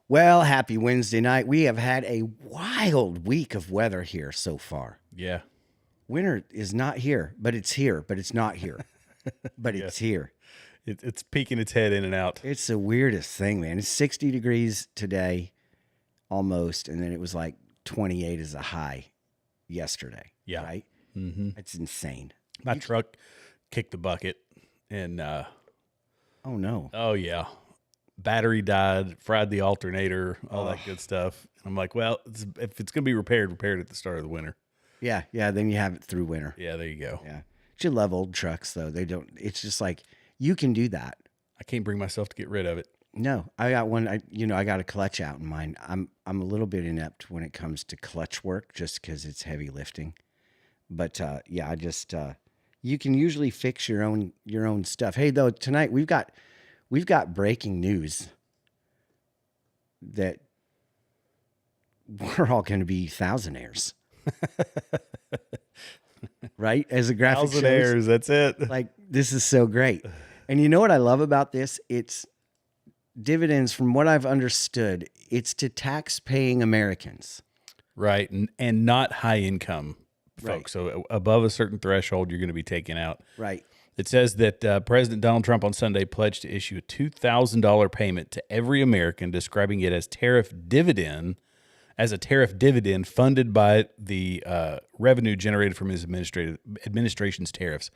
Well, happy Wednesday night. We have had a wild week of weather here so far. Yeah. Winter is not here, but it's here, but it's not here, but Yeah. it's here. It's peeking its head in and out. It's the weirdest thing, man. It's 60 degrees today almost, and then it was like 28 as a high yesterday. Yeah. Right? Mm-hmm. It's insane. My truck kicked the bucket and, Oh, no. oh, yeah. Battery died, fried the alternator, all that good stuff. I'm like, well, if it's going to be repaired at the start of the winter. Yeah, then you have it through winter. Yeah, there you go. Yeah. But you love old trucks, though. They don't, it's just like, you can do that. I can't bring myself to get rid of it. No, I got one. I got a clutch out in mine. I'm a little bit inept when it comes to clutch work, just because it's heavy lifting. But yeah, I just you can usually fix your own stuff. Hey, though, tonight we've got breaking news that we're all going to be thousandaires, right? As a graphic shows, Thousandaires, that's it. like this is so great. And you know what I love about this? It's dividends, from what I've understood, it's to tax-paying Americans. Right, and not high income folks. Right. So above a certain threshold, you're going to be taken out. Right. It says that President Donald Trump on Sunday pledged to issue a $2,000 payment to every American, describing it as a tariff dividend funded by the revenue generated from his administration's tariffs.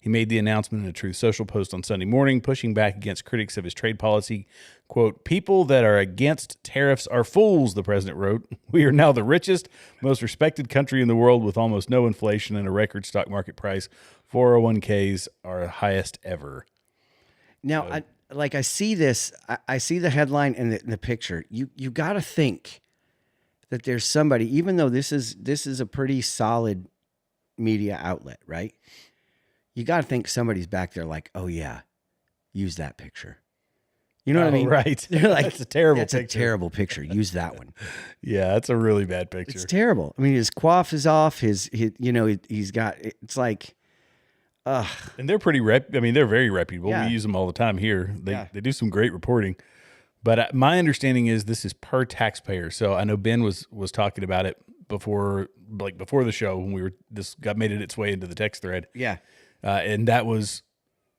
He made the announcement in a Truth Social post on Sunday morning, pushing back against critics of his trade policy. Quote, "People that are against tariffs are fools," the president wrote. "We are now the richest, most respected country in the world with almost no inflation and a record stock market price. 401ks are highest ever." Now, I see this. I see the headline and the picture. You got to think that there's somebody, even though this is a pretty solid media outlet, right? You got to think somebody's back there like, oh yeah, use that picture. You know what I mean? Right. They're like, That's a terrible that's picture. a terrible picture. Use that one. Yeah, that's a really bad picture. It's terrible. I mean, his coif is off. He's got. It's like, And they're they're very reputable. Yeah. We use them all the time here. Yeah. They do some great reporting. But my understanding is this is per taxpayer. So I know Ben was talking about it before the show when made it its way into the text thread. yeah. And that was,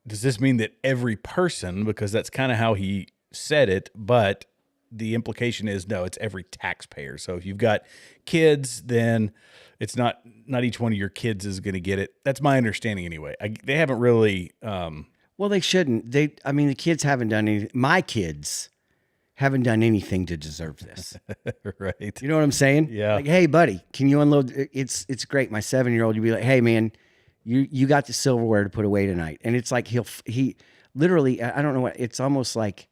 does this mean that every person, because that's kind of how he said it, but the implication is no, it's every taxpayer. So if you've got kids, then it's not each one of your kids is going to get it. That's my understanding anyway. They haven't really. Well, they shouldn't. The kids haven't done anything. My kids haven't done anything to deserve this. Right. You know what I'm saying? Yeah. Like, hey, buddy, can you unload? It's great. My 7-year-old, you'd be like, hey, man, you got the silverware to put away tonight. And it's like he literally, I don't know what, it's almost like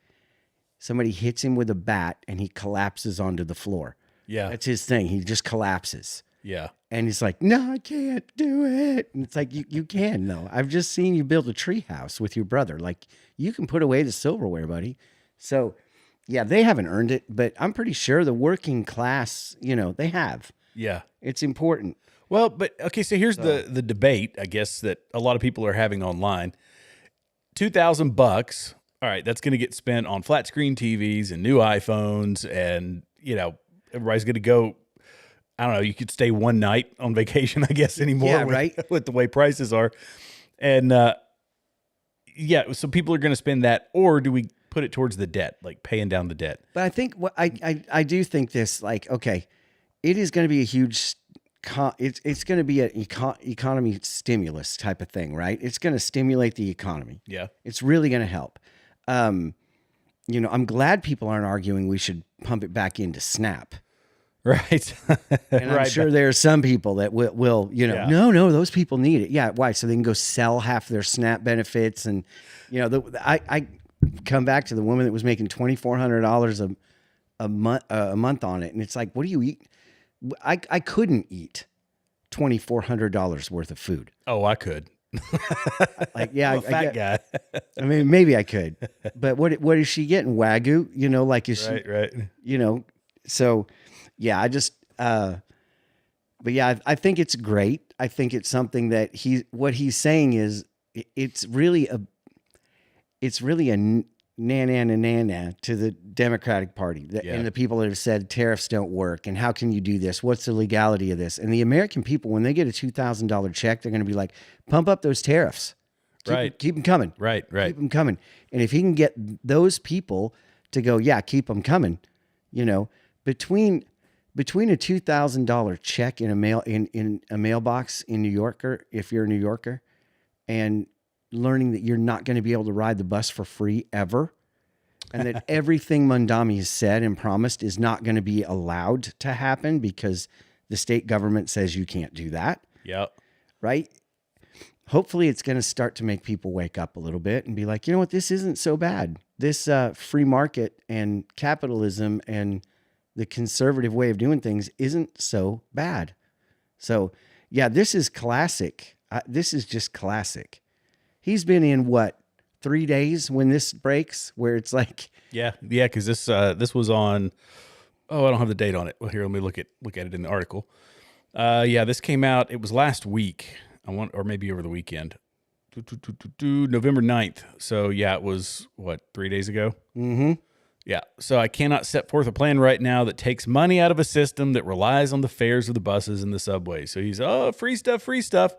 somebody hits him with a bat and he collapses onto the floor. Yeah. That's his thing. He just collapses. Yeah. And he's like, no, I can't do it. And it's like, you can, though. I've just seen you build a tree house with your brother. Like, you can put away the silverware, buddy. So, yeah, they haven't earned it, but I'm pretty sure the working class, they have. Yeah. It's important. Well, but okay, so here's the debate, I guess, that a lot of people are having online. $2,000, all right, that's going to get spent on flat screen TVs and new iPhones, and everybody's going to go. I don't know. You could stay one night on vacation, I guess, anymore. Yeah, right. With the way prices are, and so people are going to spend that, or do we put it towards the debt, like paying down the debt? But I think I do think this, like, okay, it is going to be a huge. It's going to be an economy stimulus type of thing, right? It's going to stimulate the economy. Yeah. It's really going to help. I'm glad people aren't arguing we should pump it back into SNAP. Right. And I'm sure there are some people that will no, those people need it. Yeah. Why? So they can go sell half their SNAP benefits. And, I come back to the woman that was making $2,400 a month on it. And it's like, what do you eat? I couldn't eat $2,400 worth of food. Oh, I could. Like, yeah, I'm a fat guy. I mean, maybe I could, but what is she getting? Wagyu? Like, is she? Right. So, yeah, I just, but yeah, I think it's great. I think it's something that what he's saying is it's really a na to the Democratic Party and the people that have said tariffs don't work and how can you do this? What's the legality of this? And the American people, when they get a $2,000 check, they're going to be like, pump up those tariffs. Keep them coming. Right. Keep them coming. And if he can get those people to go, yeah, keep them coming, between a $2,000 check in a mailbox in New Yorker, if you're a New Yorker, and learning that you're not going to be able to ride the bus for free ever, and that everything Mondami has said and promised is not going to be allowed to happen because the state government says you can't do that. Yep. Right? Hopefully it's going to start to make people wake up a little bit and be like, you know what, this isn't so bad. This free market and capitalism and the conservative way of doing things isn't so bad. So, yeah, this is classic. This is just classic. He's been in 3 days when this breaks, where it's like, yeah, because this was on. Oh, I don't have the date on it. Well, here, let me look at it in the article. This came out. It was last week. Or maybe over the weekend. November 9th. So yeah, it was 3 days ago. Mm-hmm. Yeah. So I cannot set forth a plan right now that takes money out of a system that relies on the fares of the buses and the subway. So he's, free stuff.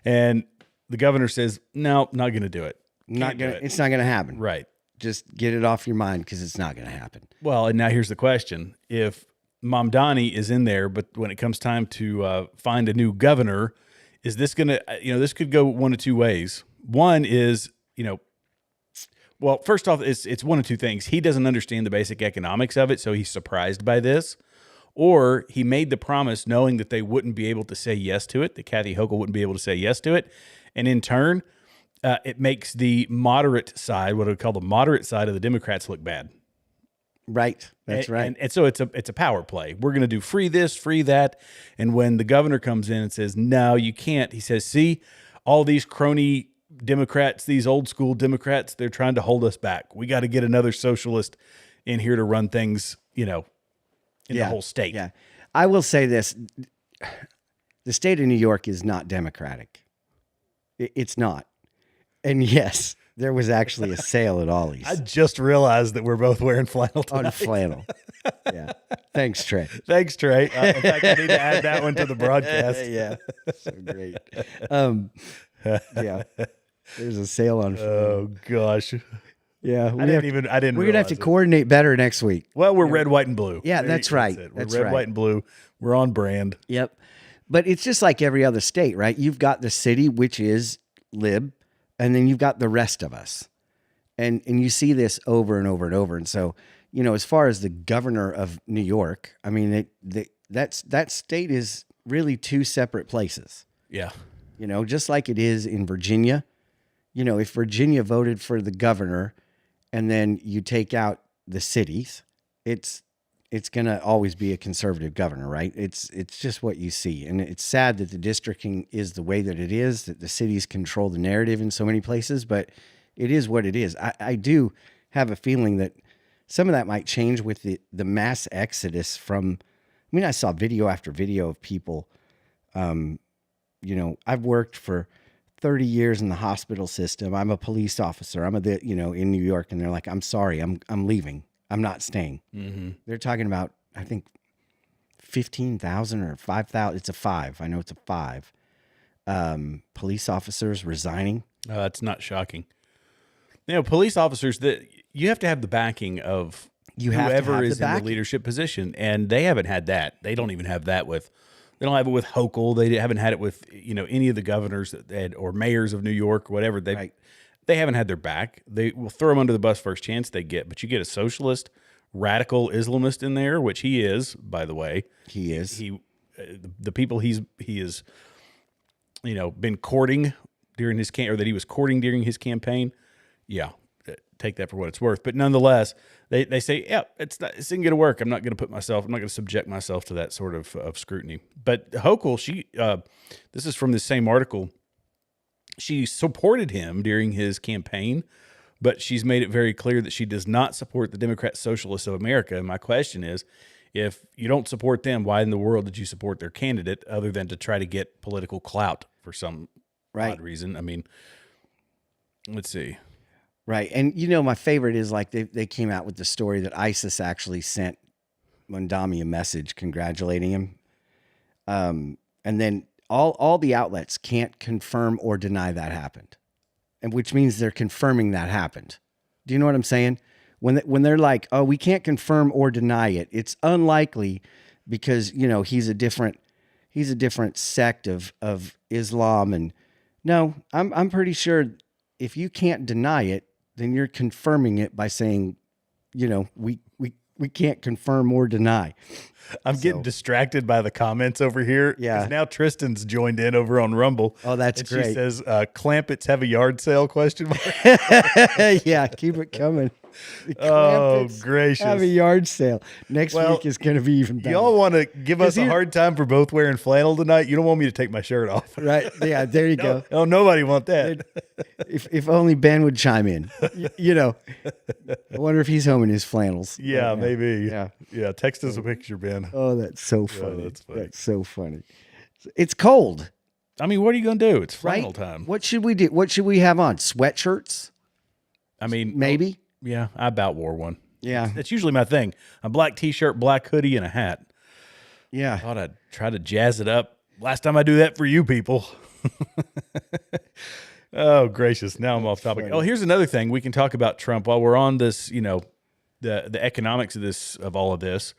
And the governor says, no, not going to do it. It's not going to happen. Right. Just get it off your mind because it's not going to happen. Well, and now here's the question. If Mamdani is in there, but when it comes time to find a new governor, is this going to, this could go one of two ways. One is, well, first off, it's one of two things. He doesn't understand the basic economics of it, so he's surprised by this. Or he made the promise knowing that they wouldn't be able to say yes to it, that Kathy Hochul wouldn't be able to say yes to it. And in turn, it makes the moderate side, what I would call the moderate side of the Democrats, look bad. Right. That's right. And so it's a power play. We're going to do free this, free that. And when the governor comes in and says, no, you can't, he says, see, all these crony Democrats, these old school Democrats, they're trying to hold us back. We got to get another socialist in here to run things, in the whole state. Yeah. I will say this. The state of New York is not Democratic. It's not. And yes, there was actually a sale at Ollie's. I just realized that we're both wearing flannel tonight. On flannel. Yeah. Thanks, Trey. Thanks, Trey. In fact, I need to add that one to the broadcast. Yeah. So great. Yeah. There's a sale on flannel. Oh, gosh. Yeah. We're going to have to coordinate better next week. Well, we're red, white, and blue. Yeah, that's right. We're red, white, and blue. We're on brand. Yep. But it's just like every other state, right? You've got the city, which is lib, and then you've got the rest of us. And you see this over and over and over. And so, as far as the governor of New York, I mean, that state is really two separate places. Yeah. Just like it is in Virginia. If Virginia voted for the governor and then you take out the cities, it's going to always be a conservative governor, right? It's just what you see. And it's sad that the districting is the way that it is, that the cities control the narrative in so many places, but it is what it is. I do have a feeling that some of that might change with the mass exodus from, I saw video after video of people, I've worked for 30 years in the hospital system. I'm a police officer. I'm in New York, and they're like, I'm sorry, I'm leaving. I'm not staying. Mm-hmm. They're talking about, I think, 15,000 or 5,000. It's a 5. I know it's a 5. Police officers resigning. That's not shocking. Police officers, you have to have the backing of whoever is in the leadership position, and they haven't had that. They don't even have that with. They don't have it with Hochul. They haven't had it with any of the governors or mayors of New York or whatever. They haven't had their back. They will throw them under the bus first chance they get. But you get a socialist, radical Islamist in there, which he is, by the way. He is. The people he is, been courting during his or that he was courting during his campaign. Yeah, take that for what it's worth. But nonetheless, they say, yeah, it isn't going to work. I'm not going to subject myself to that sort of scrutiny. But Hochul, this is from the same article. She supported him during his campaign, but she's made it very clear that she does not support the Democrat Socialists of America. And my question is, if you don't support them, why in the world did you support their candidate other than to try to get political clout for some odd reason? Let's see. Right. And you know, my favorite is like they came out with the story that ISIS actually sent Mondami a message congratulating him. And then all the outlets can't confirm or deny that happened. And which means they're confirming that happened. Do you know what I'm saying? When they're like, oh, we can't confirm or deny it, it's unlikely because, you know, he's a different sect of Islam. And no, I'm pretty sure if you can't deny it, then you're confirming it by saying, you know, we can't confirm or deny. I'm getting distracted by the comments over here. Yeah. 'Cause now Tristan's joined in over on Rumble. Oh, that's and great. She says, Clampets have a yard sale, question mark. Yeah, keep it coming. The Oh, Clampets gracious. have a yard sale. Next week is going to be even better. Y'all want to give us a hard time for both wearing flannel tonight? You don't want me to take my shirt off. Right. Yeah, there you go. Oh, nobody want that. If only Ben would chime in. You know, I wonder if he's home in his flannels. Yeah, right now. maybe. Yeah. Yeah, text us a picture, Ben. Oh, that's so funny. that's funny. That's so funny. It's cold. I mean, what are you going to do? It's flannel Right? time. What should we do? What should we have on? Sweatshirts? I mean, Maybe? yeah, I about wore one. Yeah. That's usually my thing. A black t-shirt, black hoodie, and a hat. Yeah. Thought I'd try to jazz it up. Last time I do that for you people. Oh, gracious. Now I'm off topic. funny. Oh, here's another thing. We can talk about Trump while we're on this, you know, the economics of all of this.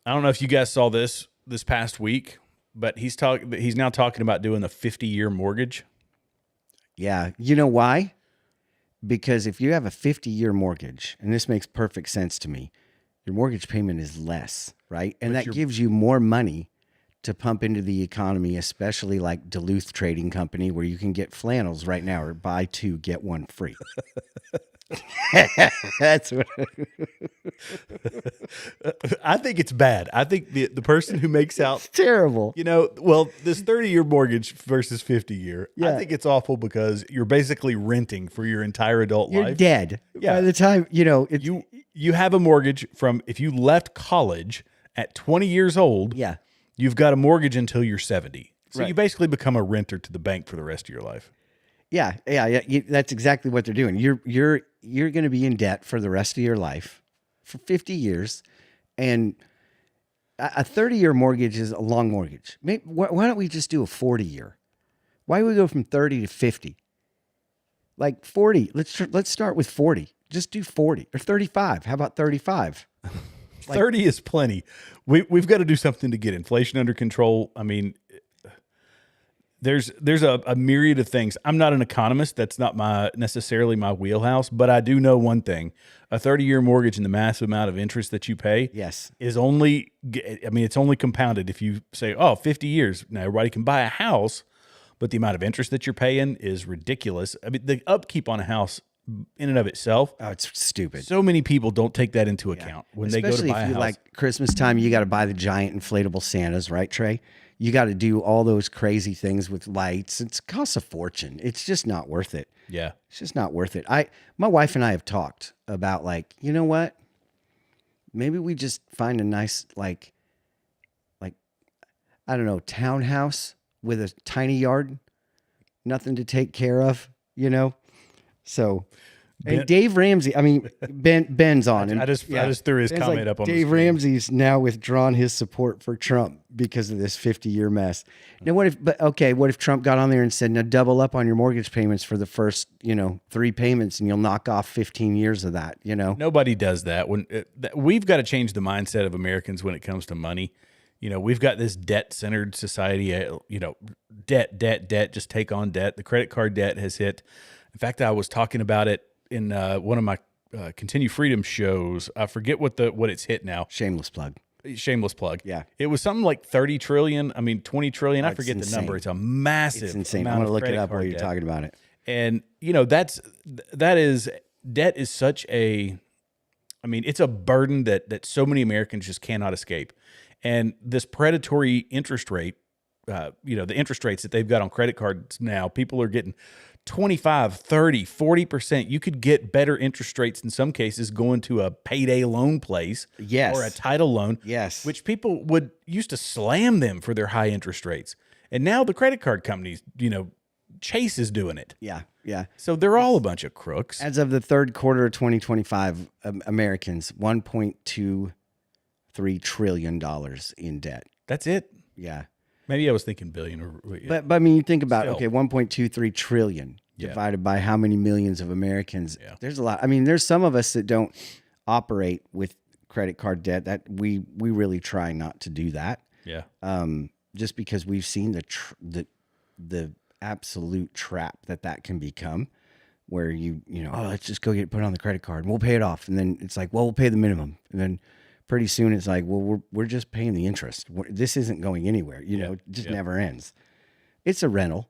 I don't know if you guys saw this past week, but he's now talking about doing a 50-year mortgage. Yeah. You know why? Because if you have a 50-year mortgage, and this makes perfect sense to me, your mortgage payment is less, right? And that gives you more money to pump into the economy, especially like Duluth Trading Company, where you can get flannels right now or buy two, get one free. That's what I think it's bad. I think the person who makes out, it's terrible. you know, well, this 30-year mortgage versus 50-year, I Yeah. think it's awful because you're basically renting for your entire adult You're life. dead. Yeah. By the time, you know, it's, You have a mortgage from if you left college at 20 years old, yeah. you've got a mortgage until you're 70. So Right. you basically become a renter to the bank for the rest of your life. Yeah. That's exactly what they're doing. You're going to be in debt for the rest of your life for 50 years. And a 30-year mortgage is a long mortgage. Why don't we just do a 40-year? Why do we go from 30 to 50? Like 40. Let's start with 40. Just do 40 or 35. How about 35? 30 is plenty. We've got to do something to get inflation under control. I mean, there's a myriad of things. I'm not an economist. That's not necessarily my wheelhouse, but I do know one thing. A 30-year mortgage and the massive amount of interest that you pay Yes. is it's only compounded if you say, 50 years. Now everybody can buy a house, but the amount of interest that you're paying is ridiculous. I mean, the upkeep on a house in and of itself. Oh, it's stupid. So many people don't take that into account when they go to Especially buy a if you house. like Christmas time, you got to buy the giant inflatable Santas, right, Trey? You got to do all those crazy things with lights. It costs a fortune. It's just not worth it. Yeah. It's just not worth it. My wife and I have talked about like, you know what? Maybe we just find a nice like I don't know, townhouse with a tiny yard, nothing to take care of, you know? So and Dave Ramsey, I mean, Ben's on. And I just threw his Ben's comment up on the Dave screen. Ramsey's now withdrawn his support for Trump because of this 50-year mess. Now, what if Trump got on there and said, now double up on your mortgage payments for the first, 3 payments and you'll knock off 15 years of that, Nobody does that. We've got to change the mindset of Americans when it comes to money. We've got this debt-centered society, debt, just take on debt. The credit card debt has hit. In fact, I was talking about it in one of my Continue Freedom shows. I forget what it's hit now. Shameless plug. Yeah. It was something like 30 trillion. I mean, 20 trillion. I forget the insane. number. It's a massive It's insane. amount I'm going of to look it credit up while card you're debt. talking about it. And, debt is such it's a burden that so many Americans just cannot escape. And this predatory interest rate, the interest rates that they've got on credit cards now, people are getting 25, 30, 40%. You could get better interest rates in some cases going to a payday loan place Yes. or a title loan, Yes. which people used to slam them for their high interest rates. And now the credit card companies, Chase is doing it. Yeah. Yeah. So they're all a bunch of crooks. As of the third quarter of 2025, Americans, $1.23 trillion in debt. That's it. Yeah. Maybe I was thinking billion. But I mean, you think about, Still. okay, 1.23 trillion divided by how many millions of Americans. Yeah. There's a lot. I mean, there's some of us that don't operate with credit card debt. That we really try not to do that. Yeah. Just because we've seen the absolute trap that can become, where you know, oh, let's just go get it put on the credit card and we'll pay it off, and then it's like, well, we'll pay the minimum, and then pretty soon it's like, well, we're just paying the interest. This isn't going anywhere. You know, it just never ends. It's a rental.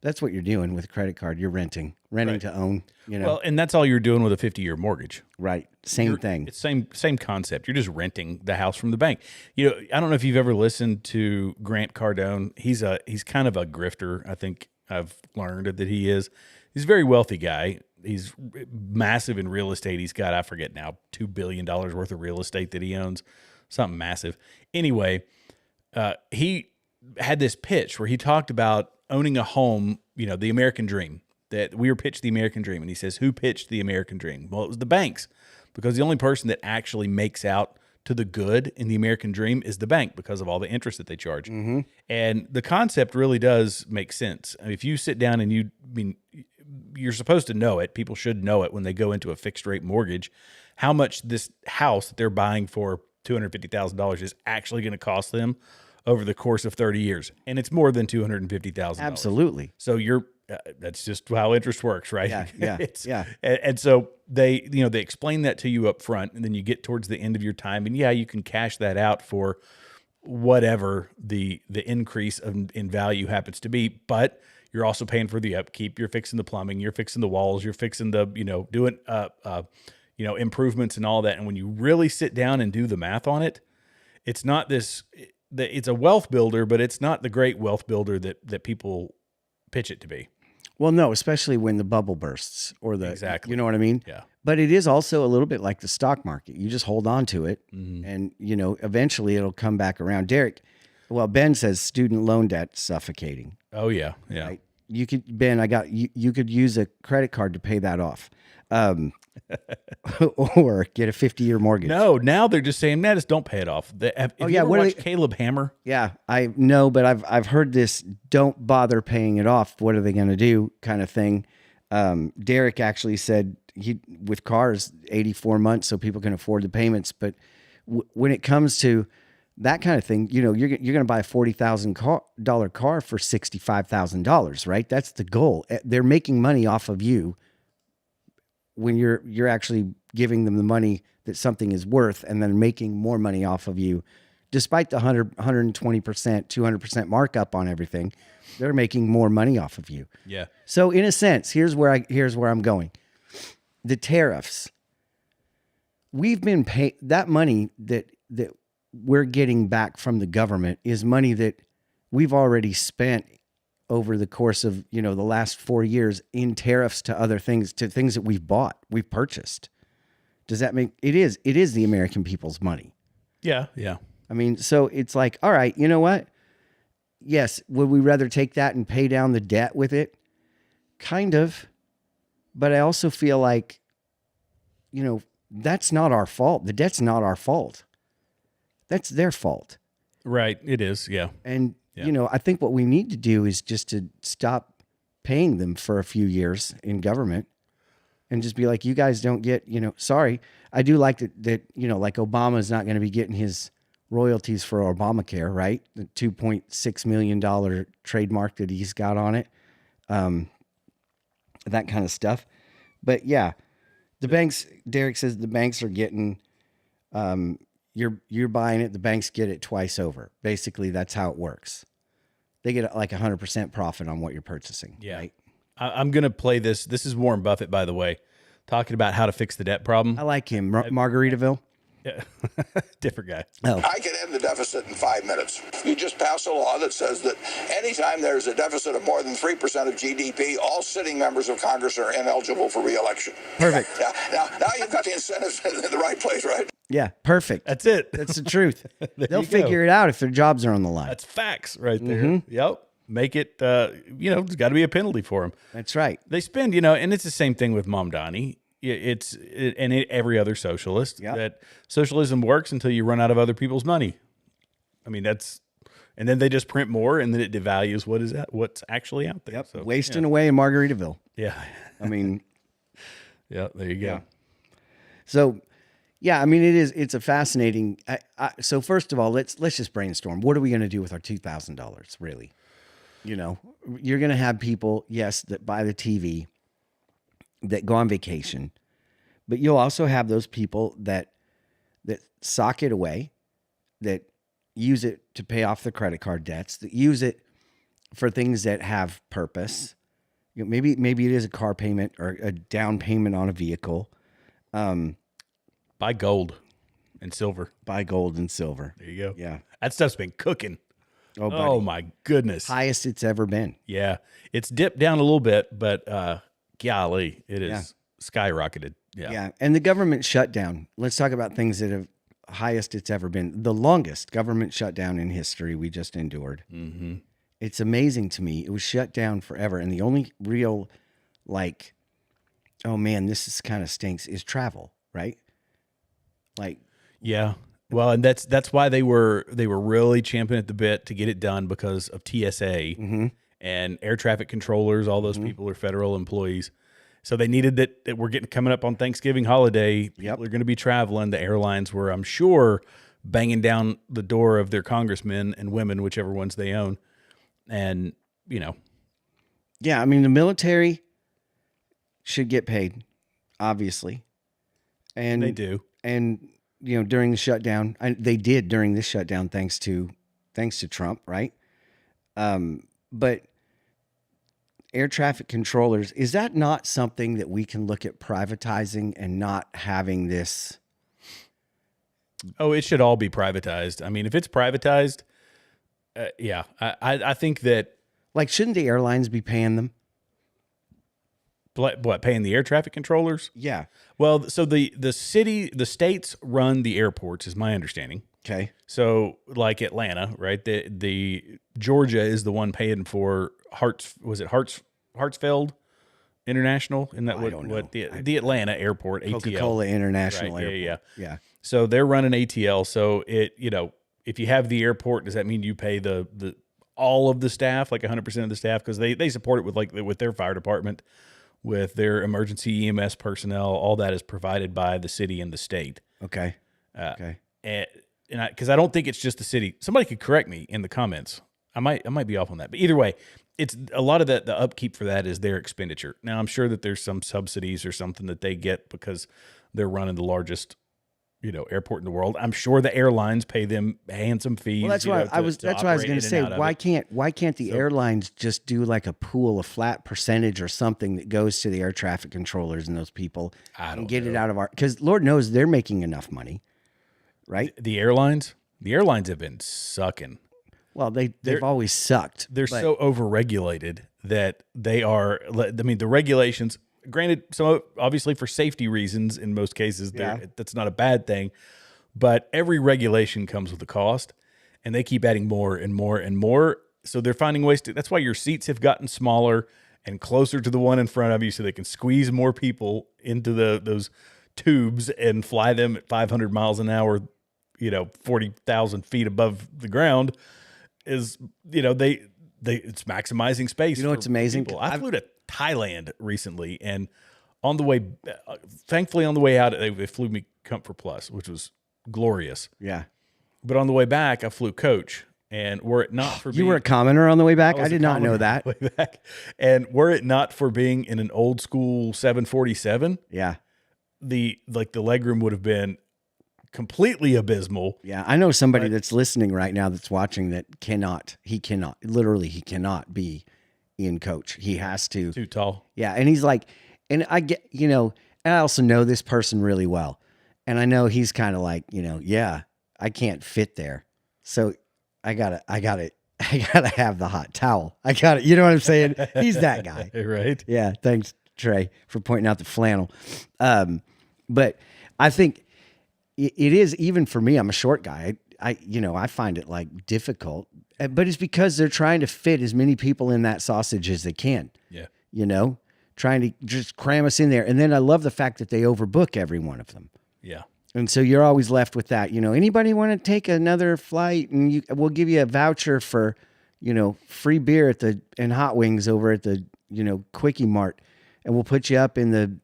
That's what you're doing with a credit card. You're renting right. to own. You know, Well, and that's all you're doing with a 50-year mortgage. right? Same thing. It's same concept. You're just renting the house from the bank. You know, I don't know if you've ever listened to Grant Cardone. He's kind of a grifter. I think I've learned that he is. He's a very wealthy guy. He's massive in real estate. He's got, I forget now, $2 billion worth of real estate that he owns, something massive. Anyway, he had this pitch where he talked about owning a home, you know, the American dream, that we were pitched the American dream. And he says, who pitched the American dream? Well, it was the banks, because the only person that actually makes out to the good in the American dream is the bank, because of all the interest that they charge. Mm-hmm. And the concept really does make sense. I mean, if you sit down and you're supposed to know it. People should know it when they go into a fixed rate mortgage, how much this house that they're buying for $250,000 is actually going to cost them over the course of 30 years. And it's more than $250,000. Absolutely. So that's just how interest works, right? Yeah. Yeah. Yeah. And so they explain that to you up front, and then you get towards the end of your time, and you can cash that out for whatever the increase in value happens to be. But you're also paying for the upkeep. You're fixing the plumbing. You're fixing the walls. You're fixing the, doing, improvements and all that. And when you really sit down and do the math on it, it's not it's a wealth builder, but it's not the great wealth builder that people pitch it to be. Well, no, especially when the bubble bursts or Exactly. You know what I mean? Yeah. But it is also a little bit like the stock market. You just hold on to it, and eventually it'll come back around. Ben says student loan debt suffocating. Oh yeah. Yeah. Right? You could you could use a credit card to pay that off, or get a 50-year mortgage. No, now they're just saying, just don't pay it off. Have you ever watched Caleb Hammer? Yeah, I know, but I've heard this. Don't bother paying it off. What are they going to do? Kind of thing. Derek actually said with cars 84 months so people can afford the payments. But when it comes to that kind of thing, you're going to buy a $40,000 car for $65,000, right? That's the goal. They're making money off of you when you're actually giving them the money that something is worth, and then making more money off of you, despite the 120%, 200% markup on everything. They're making more money off of you. Yeah. So in a sense, here's where I'm going. The tariffs. We've been paid that money that we're getting back from the government is money that we've already spent over the course of, the last 4 years in tariffs to other things, to things that we've purchased. Does that make it is the American people's money? Yeah. Yeah. I mean, so it's like, all right, you know what? Yes. Would we rather take that and pay down the debt with it? Kind of. But I also feel like, that's not our fault. The debt's not our fault. That's their fault. Right. It is. Yeah. And, I think what we need to do is just to stop paying them for a few years in government and just be like, you guys don't get, sorry. I do like that, like Obama's not going to be getting his royalties for Obamacare, right? The $2.6 million trademark that he's got on it. That kind of stuff. But yeah, the banks, Derek says the banks are getting, you're buying it, the banks get it twice over. Basically, that's how it works. They get like 100% profit on what you're purchasing. Yeah. Right? I'm going to play this. This is Warren Buffett, by the way, talking about how to fix the debt problem. I like him. Margaritaville. Yeah. Different guy. Oh. I can end the deficit in 5 minutes. You just pass a law that says that anytime there's a deficit of more than 3% of GDP, all sitting members of Congress are ineligible for re-election. Perfect. Now you've got the incentives in the right place, right? Yeah, perfect. That's it. That's the truth. They'll you figure go. it out if their jobs are on the line. That's facts right there. Yep. make it, there's got to be a penalty for them. That's right. They spend, and it's the same thing with Mamdani. Every other socialist, that socialism works until you run out of other people's money. I mean, and then they just print more, and then it devalues what's actually out there. Yep. So, wasting away in Margaritaville. Yeah. I mean, yeah, there you go. Yeah. So, yeah, I mean, it's a fascinating. So first of all, let's just brainstorm. What are we going to do with our $2,000? Really? You're going to have people, yes, that buy the TV, that go on vacation, but you'll also have those people that sock it away, that use it to pay off the credit card debts, that use it for things that have purpose. Maybe it is a car payment or a down payment on a vehicle. Buy gold and silver. Buy gold and silver. There you go. Yeah. That stuff's been cooking. Oh, buddy. Oh my goodness. Highest it's ever been. Yeah. It's dipped down a little bit, but golly, it is skyrocketed. Yeah. Yeah. And the government shutdown. Let's talk about things that have highest it's ever been. The longest government shutdown in history we just endured. Mm-hmm. It's amazing to me. It was shut down forever. And the only real, oh man, this is kind of stinks, is travel, right? Yeah. Well, and that's why they were really champing at the bit to get it done, because of TSA and air traffic controllers. All those people are federal employees. So they needed that we're coming up on Thanksgiving holiday. People are going to be traveling. The airlines were, I'm sure, banging down the door of their congressmen and women, whichever ones they own. And, Yeah, I mean, the military should get paid, obviously. And they do. And, during the shutdown, they did during this shutdown, thanks to Trump, right? But air traffic controllers, is that not something that we can look at privatizing and not having this? Oh, it should all be privatized. I mean, if it's privatized, I think that. Shouldn't the airlines be paying them? What, paying the air traffic controllers? Yeah. Well, so the states run the airports, is my understanding. Okay. So like Atlanta, right? The Georgia is the one paying for Hartsfield International? Isn't that what the Atlanta airport, ATL? Coca-Cola International right, Airport. Yeah. So they're running ATL. So if you have the airport, does that mean you pay the all of the staff, 100% of the staff? Because they support it with their fire department, with their emergency EMS personnel. All that is provided by the city and the state. Okay. Okay. And because I don't think it's just the city. Somebody could correct me in the comments. I might be off on that, but either way, it's a lot of the upkeep for that is their expenditure. Now, I'm sure that there's some subsidies or something that they get because they're running the largest, airport in the world. I'm sure the airlines pay them handsome fees. Well, that's why I was going to say. Why can't the airlines just do a pool, a flat percentage or something that goes to the air traffic controllers and those people and get it out of because Lord knows they're making enough money, right? The airlines have been sucking. Well, they've always sucked. They're so overregulated that they are. I mean, the regulations. Granted, some obviously for safety reasons in most cases, that's not a bad thing. But every regulation comes with a cost, and they keep adding more and more and more. So they're finding ways to. That's why your seats have gotten smaller and closer to the one in front of you, so they can squeeze more people into those tubes and fly them at 500 miles an hour, 40,000 feet above the ground. It's maximizing space. What's amazing? I flew to Thailand recently, and thankfully on the way out, they flew me Comfort Plus, which was glorious. Yeah. But on the way back, I flew coach, and were it not for you were a commoner on the way back? I did not know that. Way back. And were it not for being in an old school 747, the legroom would have been completely abysmal. Yeah, I know somebody that's listening right now that's watching that he cannot be in coach. He has to. Too tall. Yeah, and he's like, and I get, and I also know this person really well. And I know he's kind of like, I can't fit there. So I gotta have the hot towel. You know what I'm saying? He's that guy. Right. Yeah. Thanks, Trey, for pointing out the flannel. But I think it is, even for me, I'm a short guy. I find it like difficult, but it's because they're trying to fit as many people in that sausage as they can. Yeah. Trying to just cram us in there. And then I love the fact that they overbook every one of them. Yeah. And so you're always left with that. Anybody want to take another flight, and we'll give you a voucher for, free beer and hot wings over at the, Quickie Mart, and we'll put you up in the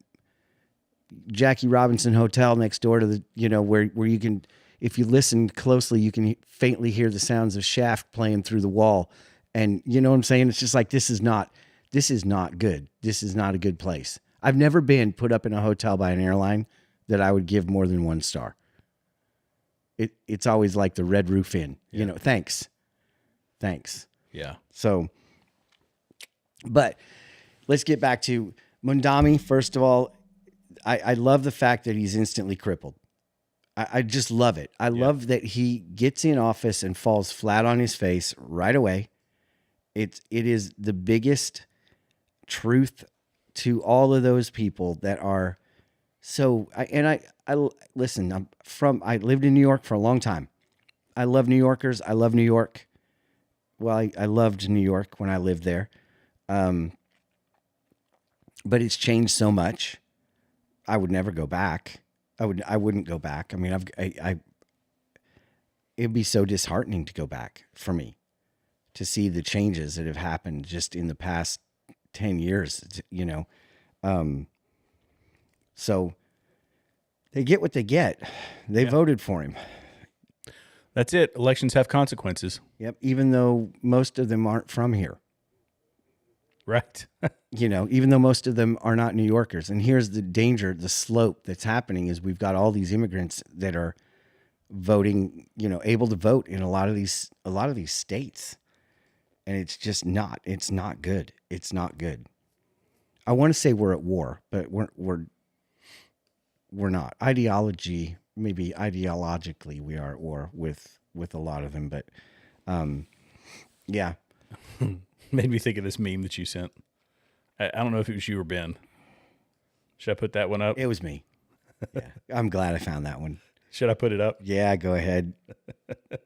Jackie Robinson Hotel next door to the, where you can, if you listen closely, you can faintly hear the sounds of Shaft playing through the wall. And you know what I'm saying? It's just like, this is not good. This is not a good place. I've never been put up in a hotel by an airline that I would give more than 1 star. It's always like the Red Roof Inn, thanks. Yeah. So, but let's get back to Mondami. First of all, I love the fact that he's instantly crippled. I just love it. I love that he gets in office and falls flat on his face right away. It is the biggest truth to all of those people that are so. I listen. I lived in New York for a long time. I love New Yorkers. I love New York. Well, I loved New York when I lived there, but it's changed so much. I would never go back. I wouldn't go back. I mean, it'd be so disheartening to go back for me to see the changes that have happened just in the past 10 years, so they get what they get. They voted for him. That's it. Elections have consequences. Yep. Even though most of them aren't from here. Right. Even though most of them are not New Yorkers. And here's the danger, the slope that's happening is we've got all these immigrants that are voting, able to vote in a lot of these states. And it's not good. It's not good. I want to say we're at war, but we're not. Maybe ideologically we are at war with a lot of them, but yeah. Made me think of this meme that you sent. I don't know if it was you or Ben. Should I put that one up? It was me. Yeah. I'm glad I found that one. Should I put it up? Yeah, go ahead.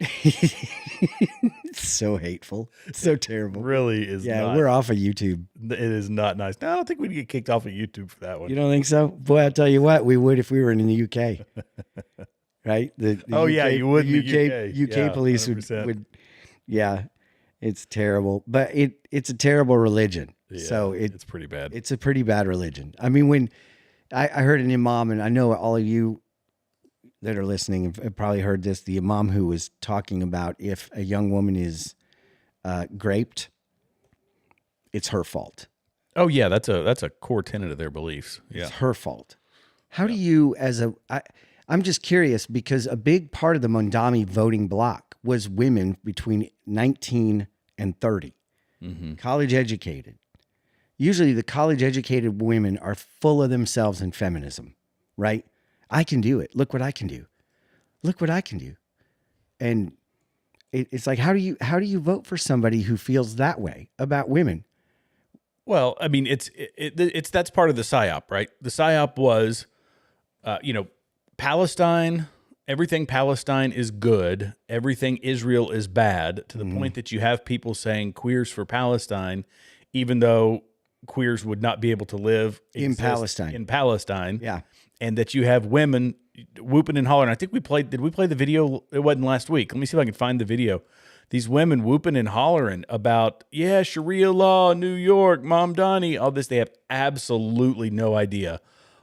It's so hateful. It's so terrible. Really is. Yeah, we're off of YouTube. It is not nice. No, I don't think we'd get kicked off of YouTube for that one. You don't think so? Boy, I'll tell you what, we would if we were in the UK. Right? The UK, yeah, you would. UK police would. Yeah, it's terrible. But it's a terrible religion. Yeah, so it's pretty bad. It's a pretty bad religion. I mean, when I heard an imam, and I know all of you that are listening have probably heard this, the imam who was talking about if a young woman is graped, it's her fault. Oh yeah, that's a core tenet of their beliefs. Yeah, it's her fault. How do you, I'm just curious because a big part of the Mondami voting bloc was women between 19 and 30, college educated. Usually the college educated women are full of themselves and feminism, right? I can do it. Look what I can do. Look what I can do. And it's like, how do you vote for somebody who feels that way about women? Well, I mean, it's that's part of the PSYOP, right? The PSYOP was, Palestine. Everything Palestine is good. Everything Israel is bad. To the point that you have people saying queers for Palestine, even though queers would not be able to live in Palestine. Yeah. And that you have women whooping and hollering. I think did we play the video? It wasn't last week. Let me see if I can find the video. These women whooping and hollering about, Sharia law, New York, Mom Donnie, all this. They have absolutely no idea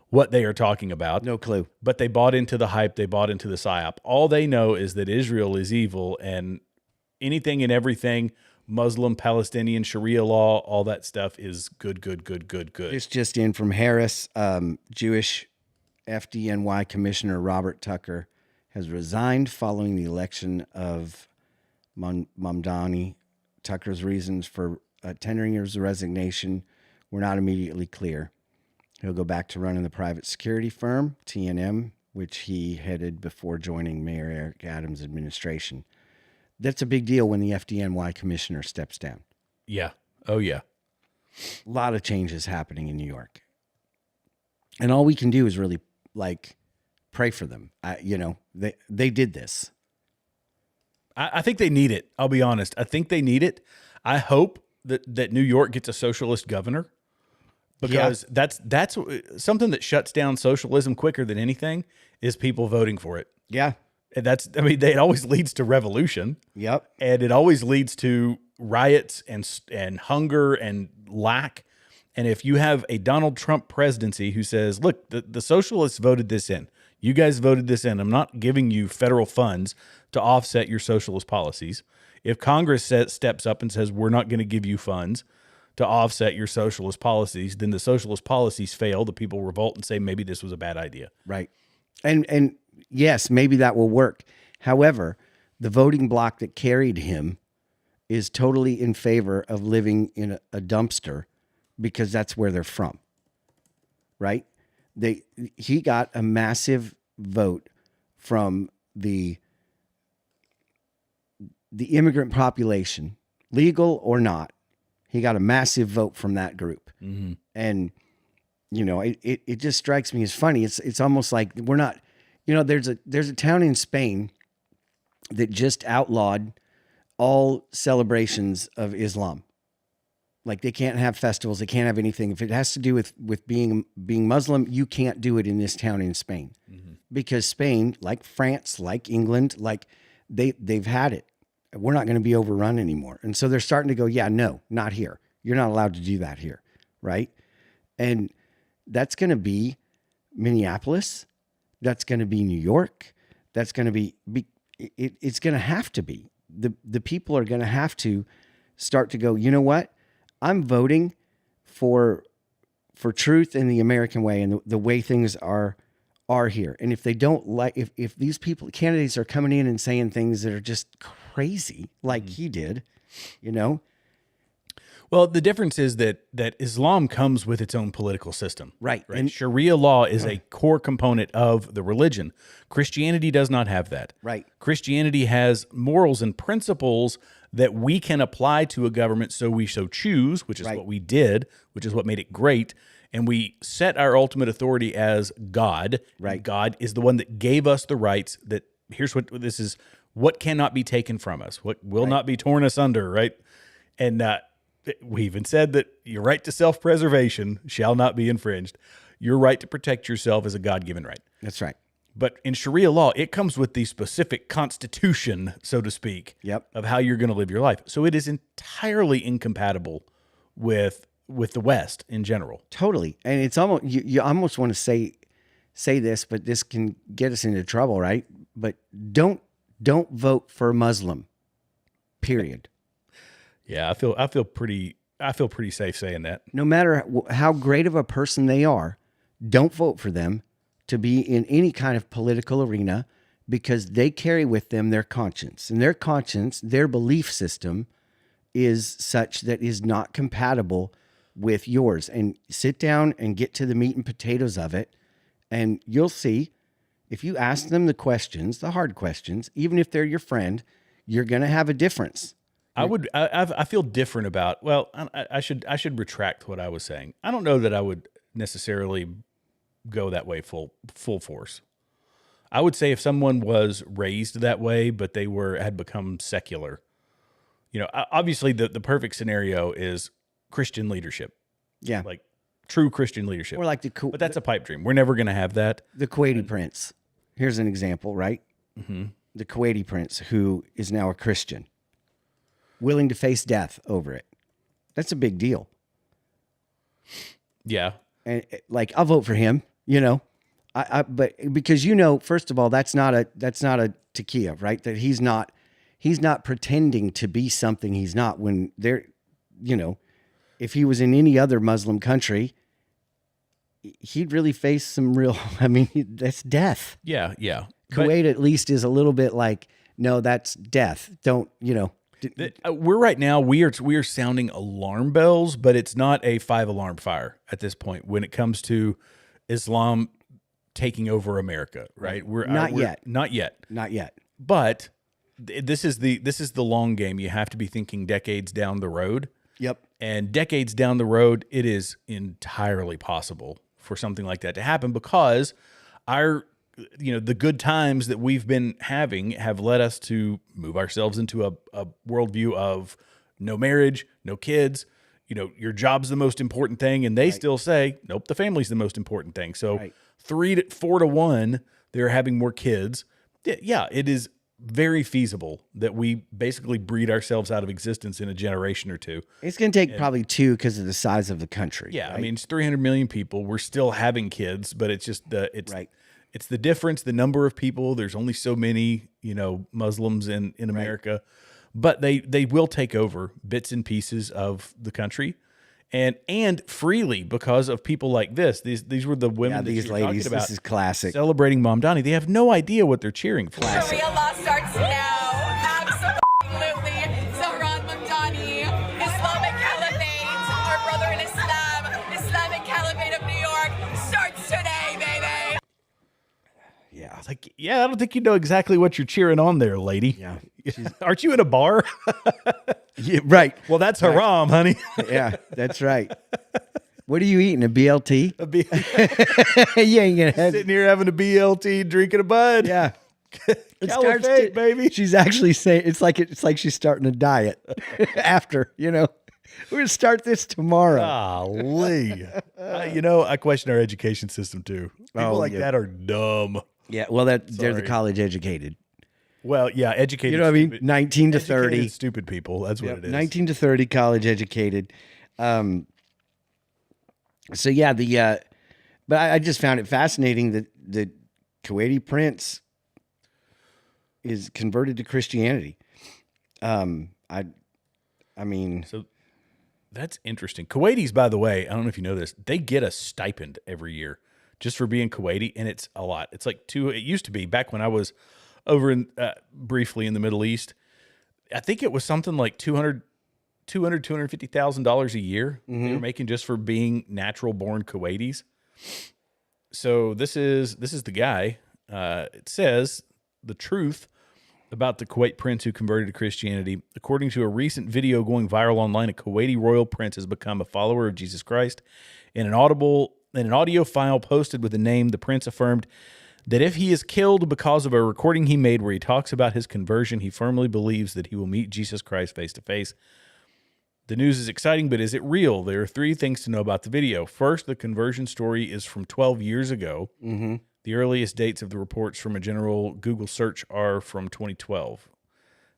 what they are talking about. No clue. But they bought into the hype. They bought into the PSYOP. All they know is that Israel is evil and anything and everything Muslim, Palestinian, Sharia law, all that stuff is good. It's just in from Harris, Jewish FDNY Commissioner Robert Tucker has resigned following the election of Mamdani. Tucker's reasons for tendering his resignation were not immediately clear. He'll go back to running the private security firm, TNM, which he headed before joining Mayor Eric Adams' administration. That's a big deal when the FDNY commissioner steps down. Yeah. Oh, yeah. A lot of changes happening in New York. And all we can do is really, pray for them. They did this. I think they need it. I'll be honest. I think they need it. I hope that New York gets a socialist governor, because that's something that shuts down socialism quicker than anything is people voting for it. Yeah. And it always leads to revolution. Yep. And it always leads to riots and hunger and lack. And if you have a Donald Trump presidency who says, look, the socialists voted this in. You guys voted this in. I'm not giving you federal funds to offset your socialist policies. If Congress steps up and says, we're not going to give you funds to offset your socialist policies, then the socialist policies fail. The people revolt and say, maybe this was a bad idea. Right. And yes, maybe that will work. However, the voting bloc that carried him is totally in favor of living in a dumpster because that's where they're from. Right? He got a massive vote from the immigrant population, legal or not. He got a massive vote from that group. Mm-hmm. And, you know, it just strikes me as funny. It's almost like we're not, you know, there's a town in Spain that just outlawed all celebrations of Islam. Like they can't have festivals. They can't have anything. If it has to do with being Muslim, you can't do it in this town in Spain. Mm-hmm. Because Spain, like France, like England, like they've had it. We're not going to be overrun anymore. And so they're starting to go, yeah, no, not here. You're not allowed to do that here. Right. And that's going to be Minneapolis. That's going to be New York. That's going to be it's going to have to be. The people are going to have to start to go, you know what? I'm voting for truth in the American way and the way things are here. And if they don't like, if these candidates are coming in and saying things that are just crazy, like he did, you know? Well, the difference is that Islam comes with its own political system. Right. And Sharia law is a core component of the religion. Christianity does not have that. Right. Christianity has morals and principles that we can apply to a government so we so choose, which is what we did, which is what made it great. And we set our ultimate authority as God. Right. God is the one that gave us the rights that here's what this is, what cannot be taken from us, what will not be torn asunder, right? And we even said that your right to self-preservation shall not be infringed. Your right to protect yourself is a God-given right. That's right. But in Sharia law, it comes with the specific constitution, so to speak, of how you're going to live your life. So it is entirely incompatible with the West in general. Totally. And it's almost, you almost want to say this, but this can get us into trouble, right? But don't vote for a Muslim, period. Yeah, I feel pretty safe saying that. No matter how great of a person they are, don't vote for them to be in any kind of political arena because they carry with them their conscience. And their conscience, their belief system is such that is not compatible with yours. And sit down and get to the meat and potatoes of it, and you'll see if you ask them the questions, the hard questions, even if they're your friend, you're going to have a difference. I feel different about, well, I should retract what I was saying. I don't know that I would necessarily go that way full force. I would say if someone was raised that way, but they had become secular, you know, obviously the perfect scenario is Christian leadership. Yeah. Like true Christian leadership. Or like but that's a pipe dream. We're never going to have that. The Kuwaiti prince. Here's an example, right? Mm-hmm. The Kuwaiti prince who is now a Christian, willing to face death over it. That's a big deal. Yeah. And like, I'll vote for him, you know, but because, you know, first of all, that's not a taqiyya, right? That he's not pretending to be something he's not when they're, you know, if he was in any other Muslim country, he'd really face some real, I mean, that's death. Yeah. Yeah. Kuwait at least is a little bit like, no, that's death. Don't, you know. We're right now, we are sounding alarm bells, but it's not a 5-alarm fire at this point when it comes to Islam taking over America, right? We're not yet. But this is the long game. You have to be thinking decades down the road. Yep. And decades down the road, it is entirely possible for something like that to happen because our the good times that we've been having have led us to move ourselves into a worldview of no marriage, no kids, your job's the most important thing. And they still say, nope, the family's the most important thing. So 4 to 1, they're having more kids. Yeah, it is very feasible that we basically breed ourselves out of existence in a generation or two. It's going to take probably 2 because of the size of the country. Yeah, right? I mean, it's 300 million people. We're still having kids, but it's just it's the difference, the number of people. There's only so many, Muslims in America, but they will take over bits and pieces of the country, and freely because of people like this. These were the women that these you're ladies. talking about, this is classic. Celebrating Mom Donnie. They have no idea what they're cheering for. Sharia law starts now. Absolutely. Zahran Mamdani, Islamic Caliphate, our brother in Islam, Islamic Caliphate of New York starts today, baby. Yeah. It's like, I don't think you know exactly what you're cheering on there, lady. Yeah. Aren't you in a bar? Yeah, right. Well, that's haram, honey. Yeah, that's right. What are you eating? A BLT? You ain't gonna have Sitting here having a BLT, drinking a bud. Yeah. It starts Caliphate, baby. She's actually saying it's like she's starting a diet after, We're gonna start this tomorrow. Golly. I question our education system too. People that are dumb. Yeah, well they're the college educated. Well, yeah, educated. You know what I mean? stupid- 19 to educated 30. stupid people. That's what it is. 19 to 30 college educated. So yeah, but I just found it fascinating that the Kuwaiti prince is converted to Christianity. I mean, So that's interesting. Kuwaitis, by the way, I don't know if you know this, they get a stipend every year just for being Kuwaiti, and it's a lot. It's like it used to be back when I was over in briefly in the Middle East. I think it was something like $250,000 a year they were making just for being natural born Kuwaitis. So this is the guy. It says the truth about the Kuwait prince who converted to Christianity. According to a recent video going viral online, a Kuwaiti royal prince has become a follower of Jesus Christ. In an audio file posted with the name, the prince affirmed that if he is killed because of a recording he made where he talks about his conversion, he firmly believes that he will meet Jesus Christ face to face. The news is exciting, but is it real? There are 3 things to know about the video. First, the conversion story is from 12 years ago. mm-hmm. The earliest dates of the reports from a general Google search are from 2012.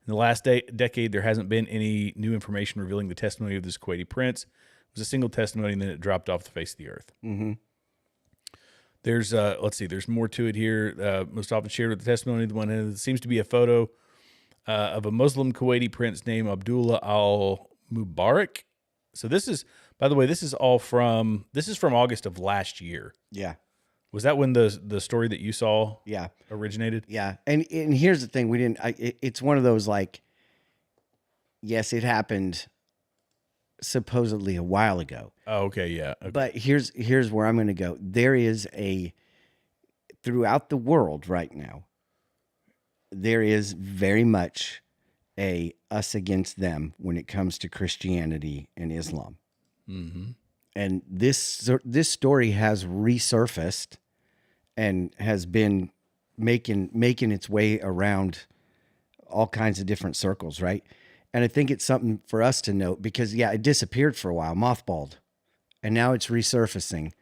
In the last decade, there hasn't been any new information revealing the testimony of this Kuwaiti prince. It was a single testimony, and then it dropped off the face of the earth. Mm-hmm. There's, there's more to it here. Most often shared with the testimony, the one that seems to be a photo of a Muslim Kuwaiti prince named Abdullah al-Mubarak. So this is, by the way, this is from August of last year. Yeah. Was that when the story that you saw originated? Yeah. And here's the thing. It's one of those like, yes, it happened supposedly a while ago. Oh, okay. Yeah. Okay. But here's where I'm going to go. There is throughout the world right now, there is very much a us against them when it comes to Christianity and Islam. Mm-hmm. And this story has resurfaced and has been making its way around all kinds of different circles, right? And I think it's something for us to note because, it disappeared for a while, mothballed, and now it's resurfacing.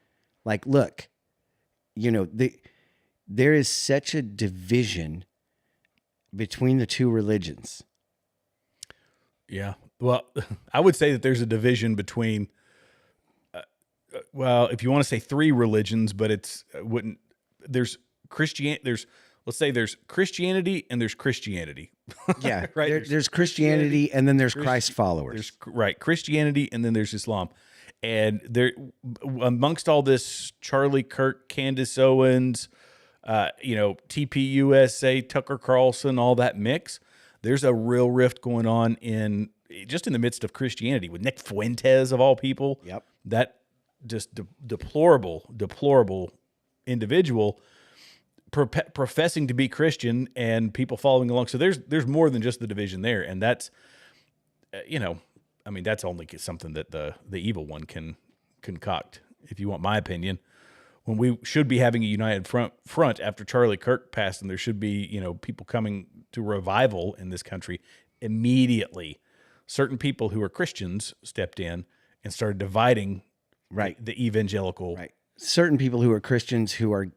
Like, look, there is such a division between the two religions. Yeah. Well, I would say that there's a division between, if you want to say 3 religions, but there's Christianity and there's Christianity. Yeah. Right. There's Christianity and then there's Christ followers. Right. Christianity and then there's Islam. And there, amongst all this, Charlie Kirk, Candace Owens, TPUSA, Tucker Carlson, all that mix, there's a real rift going on in the midst of Christianity with Nick Fuentes of all people. Yep. That just deplorable individual professing to be Christian and people following along. So there's more than just the division there. And that's, that's only something that the evil one can concoct, if you want my opinion. when we should be having a united front after Charlie Kirk passed, and there should be, people coming to revival in this country, immediately certain people who are Christians stepped in and started dividing the evangelical. Right. Certain people who are Christians who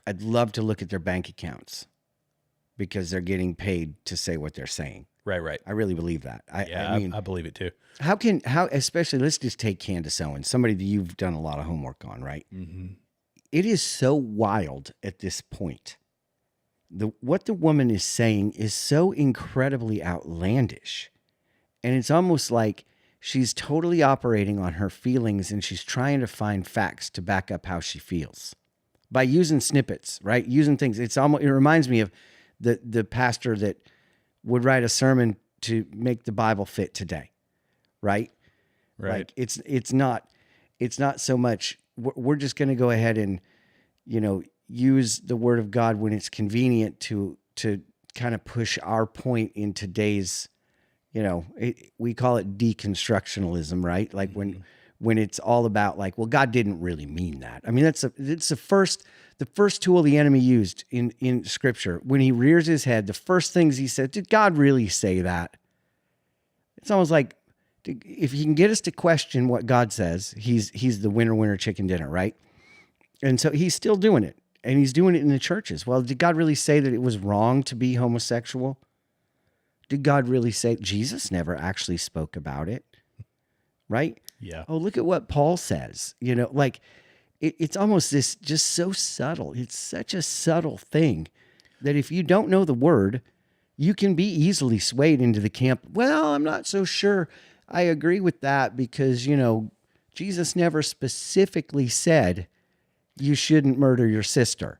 I'd love to look at their bank accounts because they're getting paid to say what they're saying. Right. I really believe that. I believe it too. Especially, let's just take Candace Owens, somebody that you've done a lot of homework on, right? Mm-hmm. It is so wild at this point. What the woman is saying is so incredibly outlandish. And it's almost like she's totally operating on her feelings and she's trying to find facts to back up how she feels by using snippets, right? Using things. It reminds me of the pastor that would write a sermon to make the Bible fit today, right? Right. Like it's not so much, we're just going to go ahead and, use the word of God when it's convenient to kind of push our point in today's, we call it deconstructionalism, right? Like when it's all about like, well, God didn't really mean that. I mean, it's the first tool the enemy used in Scripture. When he rears his head, the first things he said, did God really say that? It's almost like, if he can get us to question what God says, he's the winner chicken dinner, right? And so he's still doing it, and he's doing it in the churches. Well, did God really say that it was wrong to be homosexual? Did God really say? Jesus never actually spoke about it, right? Yeah. Oh, look at what Paul says. It's almost this just so subtle. It's such a subtle thing that if you don't know the word, you can be easily swayed into the camp. Well, I'm not so sure I agree with that because, Jesus never specifically said you shouldn't murder your sister.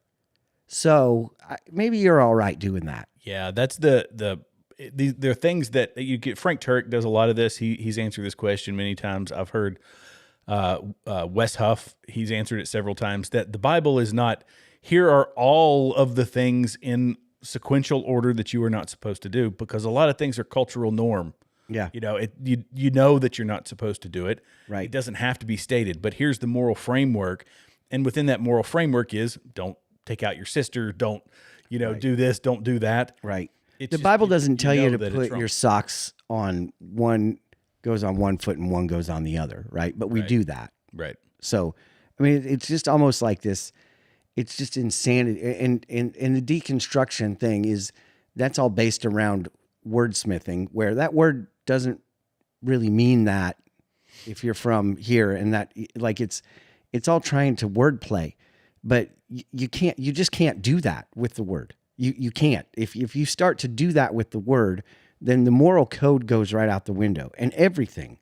So maybe you're all right doing that. Yeah, that's there are things that you get. Frank Turek does a lot of this. He's answered this question many times. I've heard Wes Huff, he's answered it several times, that the Bible is not, here are all of the things in sequential order that you are not supposed to do, because a lot of things are cultural norm. Yeah. You know that you're not supposed to do it. Right. It doesn't have to be stated, but here's the moral framework. And within that moral framework is, don't take out your sister, don't, do this, don't do that. Right. It's the just, Bible doesn't tell you to that put your socks on one goes on one foot and one goes on the other, right? But we do that. Right. So, I mean, it's just almost like this. It's just insanity. And the deconstruction thing that's all based around wordsmithing, where that word doesn't really mean that if you're from here, and that like it's all trying to wordplay, but you just can't do that with the word. You can't. If you start to do that with the word, then the moral code goes right out the window and everything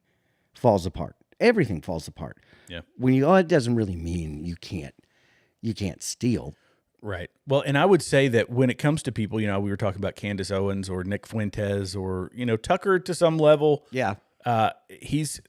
falls apart. Everything falls apart. Yeah. When it doesn't really mean you can't steal. Right. Well, and I would say that when it comes to people, we were talking about Candace Owens or Nick Fuentes or, Tucker to some level. Yeah. He's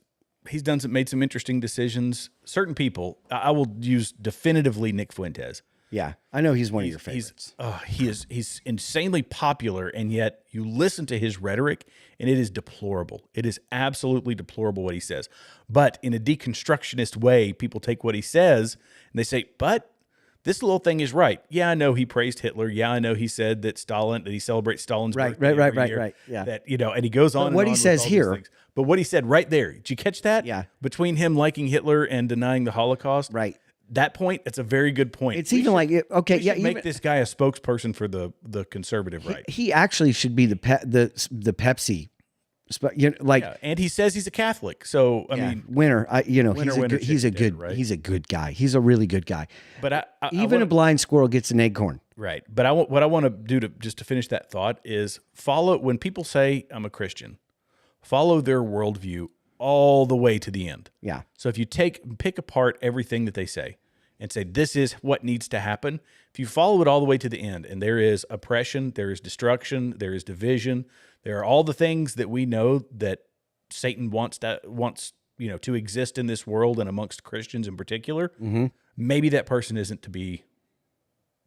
made some interesting decisions. Certain people, I will use definitively Nick Fuentes. Yeah. I know he's one of your favorites. He's insanely popular, and yet you listen to his rhetoric and it is deplorable. It is absolutely deplorable what he says. But in a deconstructionist way, people take what he says and they say, but this little thing is right. Yeah, I know he praised Hitler. Yeah, I know he said that he celebrates Stalin's birthday every year. Right. Yeah. That, and he goes on. But what and on he says with all here. these things. But what he said right there. Did you catch that? Yeah. Between him liking Hitler and denying the Holocaust. Right. That point, it's a very good point. It's even like, okay, yeah, make this guy a spokesperson for the conservative right. He actually should be the Pepsi. And he says he's a Catholic, so I mean, winner. He's a good guy. He's a really good guy. But a blind squirrel gets an acorn. Right. But what I want to do to finish that thought is follow when people say I'm a Christian, follow their worldview all the way to the end. Yeah. So if you pick apart everything that they say and say this is what needs to happen, if you follow it all the way to the end, and there is oppression, there is destruction, there is division. There are all the things that we know that Satan wants to exist in this world and amongst Christians in particular. Mm-hmm. Maybe that person isn't to be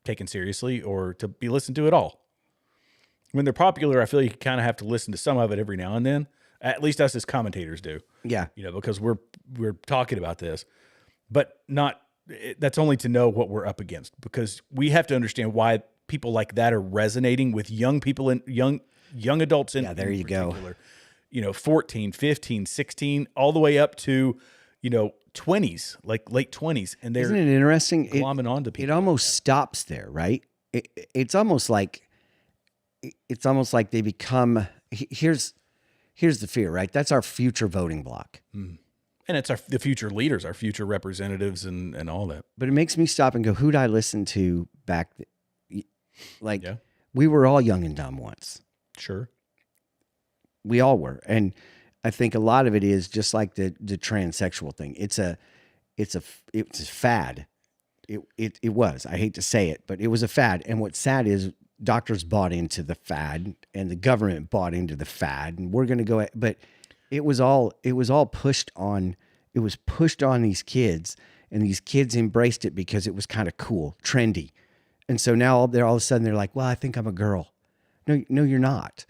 taken seriously or to be listened to at all. When they're popular, I feel you kind of have to listen to some of it every now and then. At least us as commentators do. Yeah. Because we're talking about this, but not that's only to know what we're up against, because we have to understand why people like that are resonating with young people and young adults in, there in you go. particular. 14, 15, 16, all the way up to, 20s, like late 20s. And they're Isn't it interesting? glomming onto people. It almost stops there, right? It's almost like they become, here's the fear, right? That's our future voting block. And it's the future leaders, our future representatives and all that. But it makes me stop and go, who'd I listen to back? We were all young and dumb once. Sure. We all were. And I think a lot of it is just like the transsexual thing. It's a fad. It was, I hate to say it, but it was a fad. And what's sad is doctors bought into the fad and the government bought into the fad, and we're going to go, but it was all pushed on. It was pushed on these kids, and these kids embraced it because it was kind of cool, trendy. And so now all of a sudden they're like, well, I think I'm a girl. No, you're not.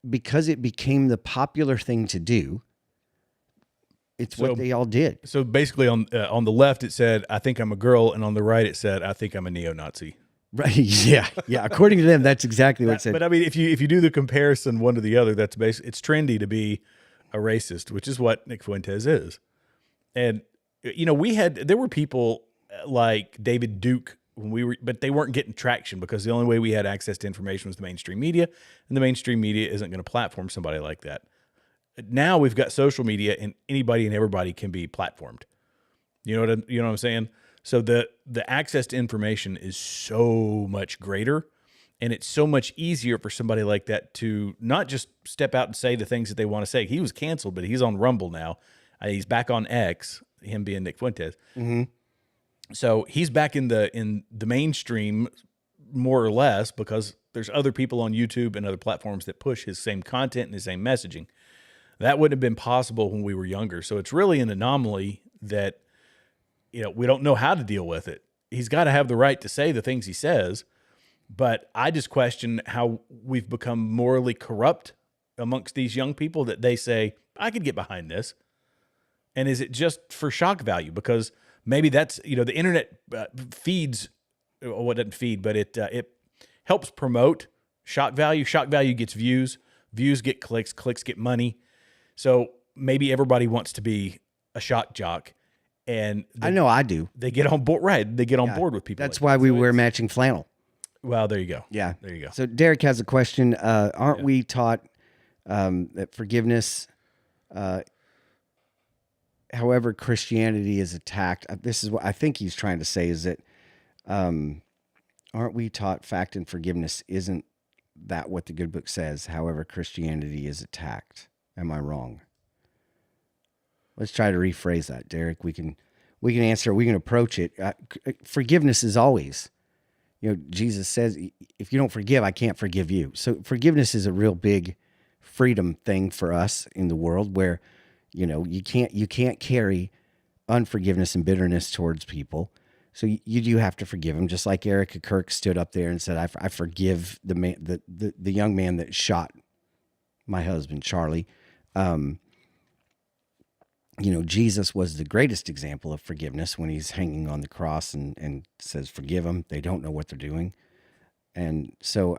Because it became the popular thing to do. It's what they all did. So basically on the left, it said, I think I'm a girl. And on the right, it said, I think I'm a neo-Nazi. Right. Yeah. Yeah. According to them, that's exactly what it said. But I mean, if you do the comparison one to the other, that's basically, it's trendy to be a racist, which is what Nick Fuentes is. And, there were people like David Duke but they weren't getting traction because the only way we had access to information was the mainstream media, and the mainstream media isn't going to platform somebody like that. Now we've got social media, and anybody and everybody can be platformed. You know what I'm saying? So the access to information is so much greater, and it's so much easier for somebody like that to not just step out and say the things that they want to say. He was canceled, but he's on Rumble now. He's back on X, him being Nick Fuentes. Mm-hmm. So he's back in the mainstream more or less because there's other people on YouTube and other platforms that push his same content and his same messaging. That wouldn't have been possible when we were younger. So it's really an anomaly that, we don't know how to deal with it. He's got to have the right to say the things he says, but I just question how we've become morally corrupt amongst these young people that they say, I could get behind this. And is it just for shock value? Because maybe that's, the internet feeds, well, it doesn't feed, but it helps promote shock value. Shock value gets views. Views get clicks. Clicks get money. So maybe everybody wants to be a shock jock. And I know I do. They get on board, right? They get on board with people. That's why we wear matching flannel. Well, there you go. Yeah. There you go. So Derek has a question. Aren't we taught that forgiveness, however Christianity is attacked, this is what I think he's trying to say, is that aren't we taught fact and forgiveness? Isn't that what the good book says? However Christianity is attacked. Am I wrong? Let's try to rephrase that, Derek. We can answer. We can approach it. Forgiveness is always, Jesus says, if you don't forgive, I can't forgive you. So forgiveness is a real big freedom thing for us in the world where, you can't carry unforgiveness and bitterness towards people. So you do have to forgive them. Just like Erica Kirk stood up there and said, I forgive the man, the young man that shot my husband, Charlie. Jesus was the greatest example of forgiveness when he's hanging on the cross and says, forgive them. They don't know what they're doing. And so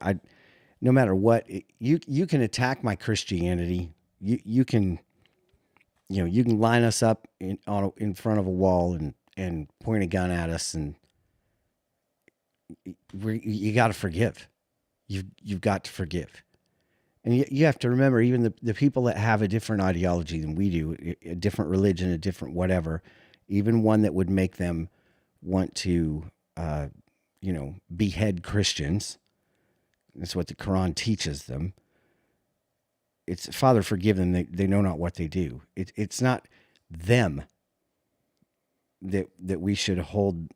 no matter what, you can attack my Christianity. You can line us up in front of a wall and point a gun at us, and you got to forgive. You've got to forgive. And you have to remember, even the people that have a different ideology than we do, a different religion, a different whatever, even one that would make them want to, behead Christians. That's what the Quran teaches them. It's, Father, forgive them. They know not what they do. It's not them that we should hold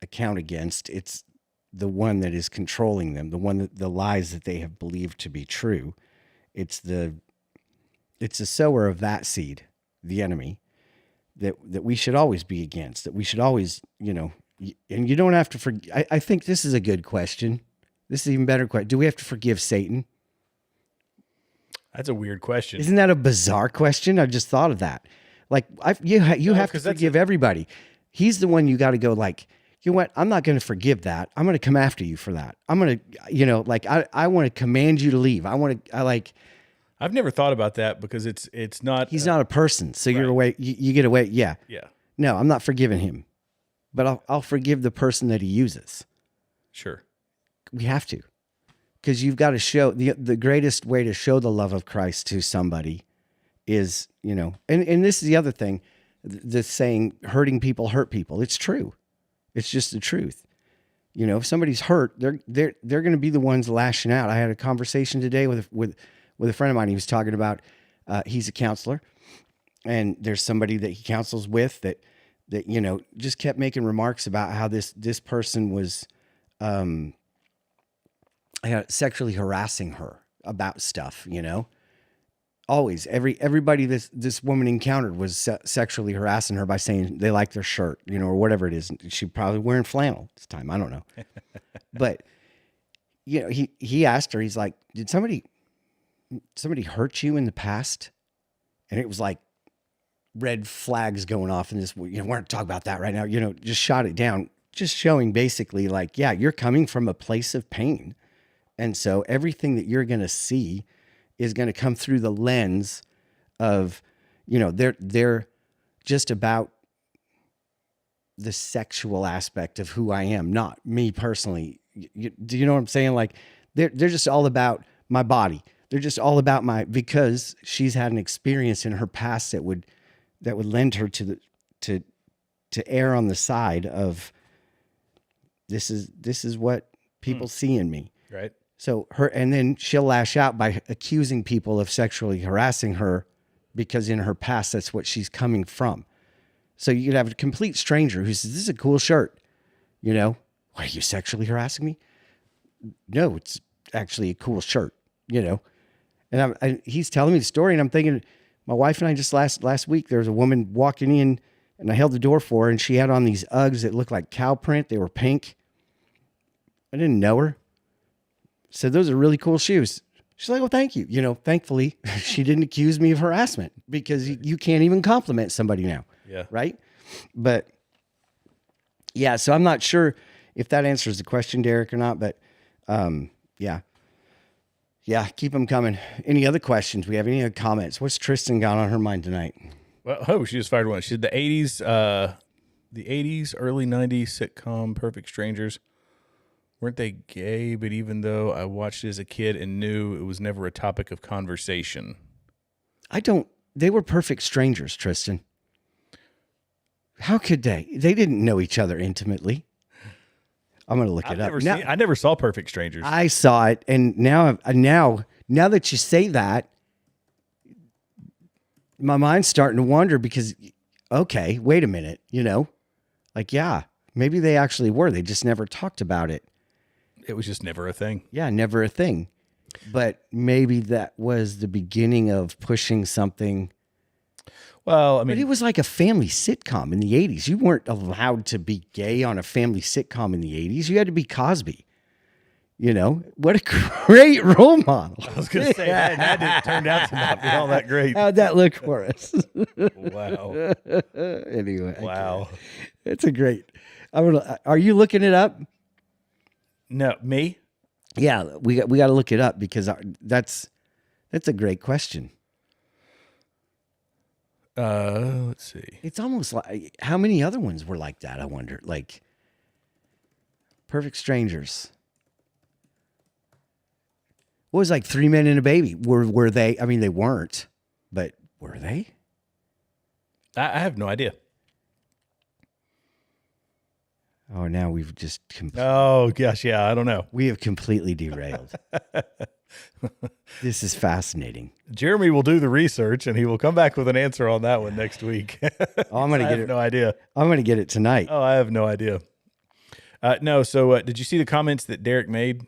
account against. It's the one that is controlling them, the lies that they have believed to be true. It's the sower of that seed, the enemy, that we should always be against, that we should always, and you don't have to forgive. I think this is a good question. This is an even better question. Do we have to forgive Satan? That's a weird question. Isn't that a bizarre question? I just thought of that. Like you have to forgive everybody. He's the one you got to go like, you know what? I'm not going to forgive that. I'm going to come after you for that. I'm going to, like, I want to command you to leave. I've never thought about that because it's not. He's not a person. So you're away. You get away. Yeah. Yeah. No, I'm not forgiving him, but I'll forgive the person that he uses. Sure. We have to, because you've got to show the greatest way to show the love of Christ to somebody is, and this is the other thing, the saying, hurting people hurt people. It's true. It's just the truth. If somebody's hurt, they're going to be the ones lashing out. I had a conversation today with a friend of mine. He was talking about, he's a counselor, and there's somebody that he counsels with that just kept making remarks about how this person was, sexually harassing her about stuff, always everybody this woman encountered was sexually harassing her by saying they like their shirt, or whatever it is. She probably wearing flannel this time. I don't know. But, he asked her, he's like, did somebody hurt you in the past? And it was like red flags going off in this, we're not talking about that right now, just shot it down, just showing basically like, yeah, you're coming from a place of pain. And so everything that you're going to see is going to come through the lens of, they're just about the sexual aspect of who I am, not me personally. Do you know what I'm saying? Like they're just all about my body. They're just all about because she's had an experience in her past that would lend her to err on the side of this is what people see in me. Right. So and then she'll lash out by accusing people of sexually harassing her because in her past, that's what she's coming from. So you could have a complete stranger who says, this is a cool shirt. Are you sexually harassing me? No, it's actually a cool shirt, and he's telling me the story and I'm thinking, my wife and I just last week, there was a woman walking in and I held the door for her and she had on these Uggs that looked like cow print. They were pink. I didn't know her. Said, those are really cool shoes. She's like, well, thank you. Thankfully she didn't accuse me of harassment because you can't even compliment somebody now. Yeah. Right. But yeah, so I'm not sure if that answers the question, Derek, or not, but yeah, keep them coming. Any other questions? We have any other comments? What's Tristan got on her mind tonight? Well, she just fired one. She said the 80s, early 90s sitcom Perfect Strangers. Weren't they gay? But even though I watched it as a kid and knew it was never a topic of conversation. They were perfect strangers, Tristan. How could they? They didn't know each other intimately. I'm going to look it up. I never saw Perfect Strangers. I saw it. And now that you say that, my mind's starting to wander because, okay, wait a minute, like, yeah, maybe they actually were. They just never talked about it. It was just never a thing. Yeah, never a thing. But maybe that was the beginning of pushing something. Well, I mean, but it was like a family sitcom in the 80s. You weren't allowed to be gay on a family sitcom in the 80s. You had to be Cosby. What a great role model. I was going to say that turned out to not be all that great. How'd that look for us? Wow. Anyway. Wow. It's a great. Are you looking it up? No, me? Yeah, we got to look it up because that's a great question. Let's see. It's almost like, how many other ones were like that? I wonder. Like Perfect Strangers. What was like 3 Men and a Baby? Were they? I mean, they weren't, but were they? I have no idea. Oh, now we've just. Oh gosh, yeah, I don't know. We have completely derailed. This is fascinating. Jeremy will do the research and he will come back with an answer on that one next week. Oh, I'm gonna get it. No idea. I'm gonna get it tonight. Oh, I have no idea. No. So, did you see the comments that Derek made?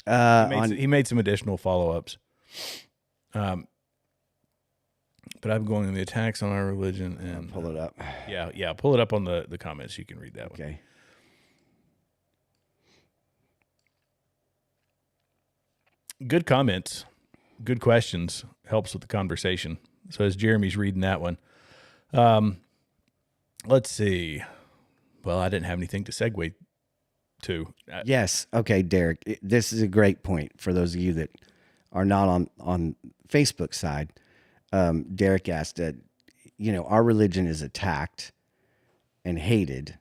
He made some additional follow-ups. But I'm going to the attacks on our religion and pull it up. Yeah. Pull it up on the comments. You can read that one. Okay. Good comments, good questions, helps with the conversation. So as Jeremy's reading that one, Let's see. Well, I didn't have anything to segue to. Yes. Okay, Derek. This is a great point for those of you that are not on Facebook side. Derek asked that, our religion is attacked and hated.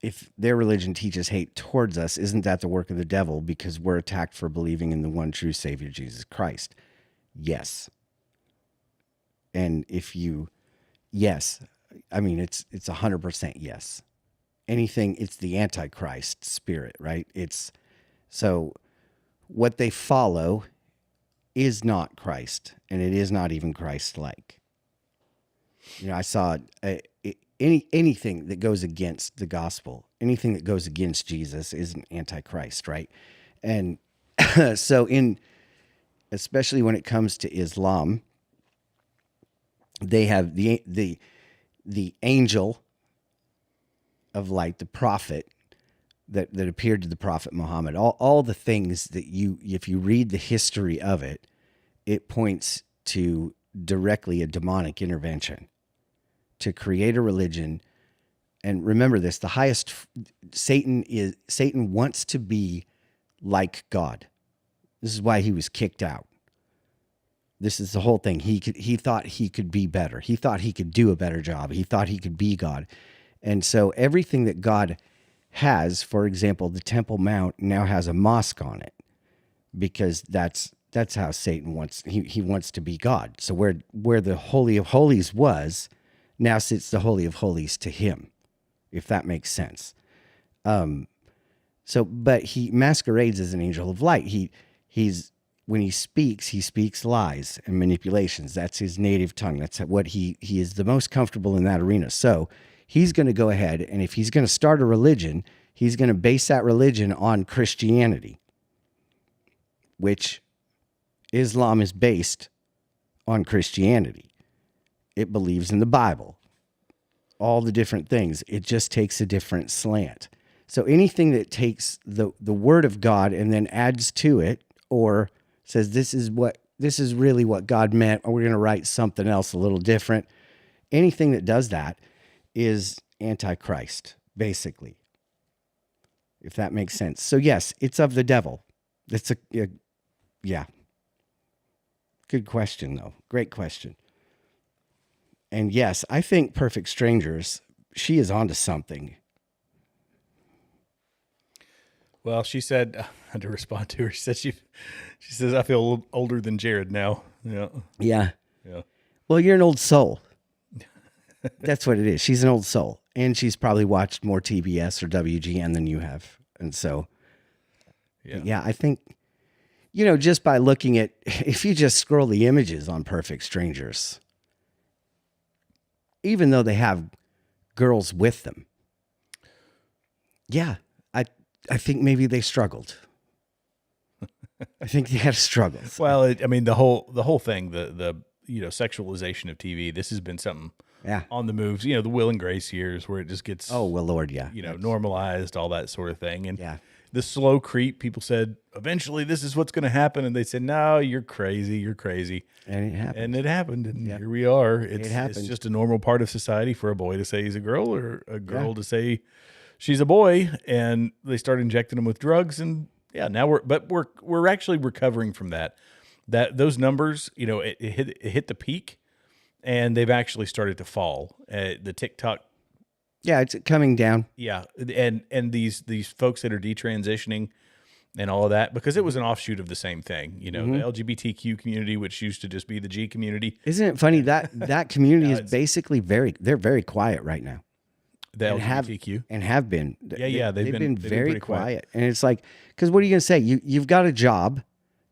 If their religion teaches hate towards us, isn't that the work of the devil because we're attacked for believing in the one true Savior, Jesus Christ? Yes. And yes, I mean, it's 100% yes. Anything, it's the Antichrist spirit, right? So what they follow is not Christ, and it is not even Christ-like. I saw anything that goes against the gospel, anything that goes against Jesus is an Antichrist, right? And so especially when it comes to Islam, they have the angel of light, the prophet that appeared to the prophet Muhammad. All the things that if you read the history of it, it points to directly a demonic intervention to create a religion. And remember this, the highest Satan wants to be like God. This is why he was kicked out. This is the whole thing. He thought he could be better. He thought he could do a better job. He thought he could be God. And so everything that God has, for example, the Temple Mount now has a mosque on it because that's how Satan wants. He wants to be God. So where the Holy of Holies was, now sits the Holy of Holies to him, if that makes sense. But he masquerades as an angel of light. When he speaks lies and manipulations. That's his native tongue. That's what he is the most comfortable in that arena. So he's going to go ahead, and if he's going to start a religion, he's going to base that religion on Christianity, which Islam is based on Christianity. It believes in the Bible, all the different things. It just takes a different slant. So anything that takes the word of God and then adds to it, or says this is really what God meant, or we're going to write something else a little different. Anything that does that is Antichrist, basically, if that makes sense. So yes, it's of the devil. It's yeah. Good question, though. Great question. And yes, I think Perfect Strangers, she is onto something. Well, she said, I had to respond to her. She said she says, I feel a little older than Jared now. Yeah. Yeah. Yeah. Well, you're an old soul. That's what it is. She's an old soul. And she's probably watched more TBS or WGN than you have. And so, yeah, I think, just by looking at, if you just scroll the images on Perfect Strangers, even though they have girls with them, yeah, I think maybe they struggled. I think they had struggles. Well, the whole thing, the sexualization of TV, this has been something on the moves, the Will and Grace years where it just gets, oh, well, Lord, yeah. Normalized, all that sort of thing. And yeah. The slow creep, people said, eventually this is what's going to happen. And they said, no, you're crazy. And it happened. And it happened. And here we are. It happened. It's just a normal part of society for a boy to say he's a girl or a girl to say she's a boy. And they start injecting them with drugs. And now we're actually recovering from that. Those numbers, it hit the peak and they've actually started to fall. The TikTok. Yeah, it's coming down. Yeah, and these folks that are detransitioning and all of that, because it was an offshoot of the same thing. The LGBTQ community, which used to just be the G community. Isn't it funny that community is basically they're very quiet right now. The LGBTQ have been. Yeah, they've been very quiet. And it's like, because what are you going to say? You've got a job.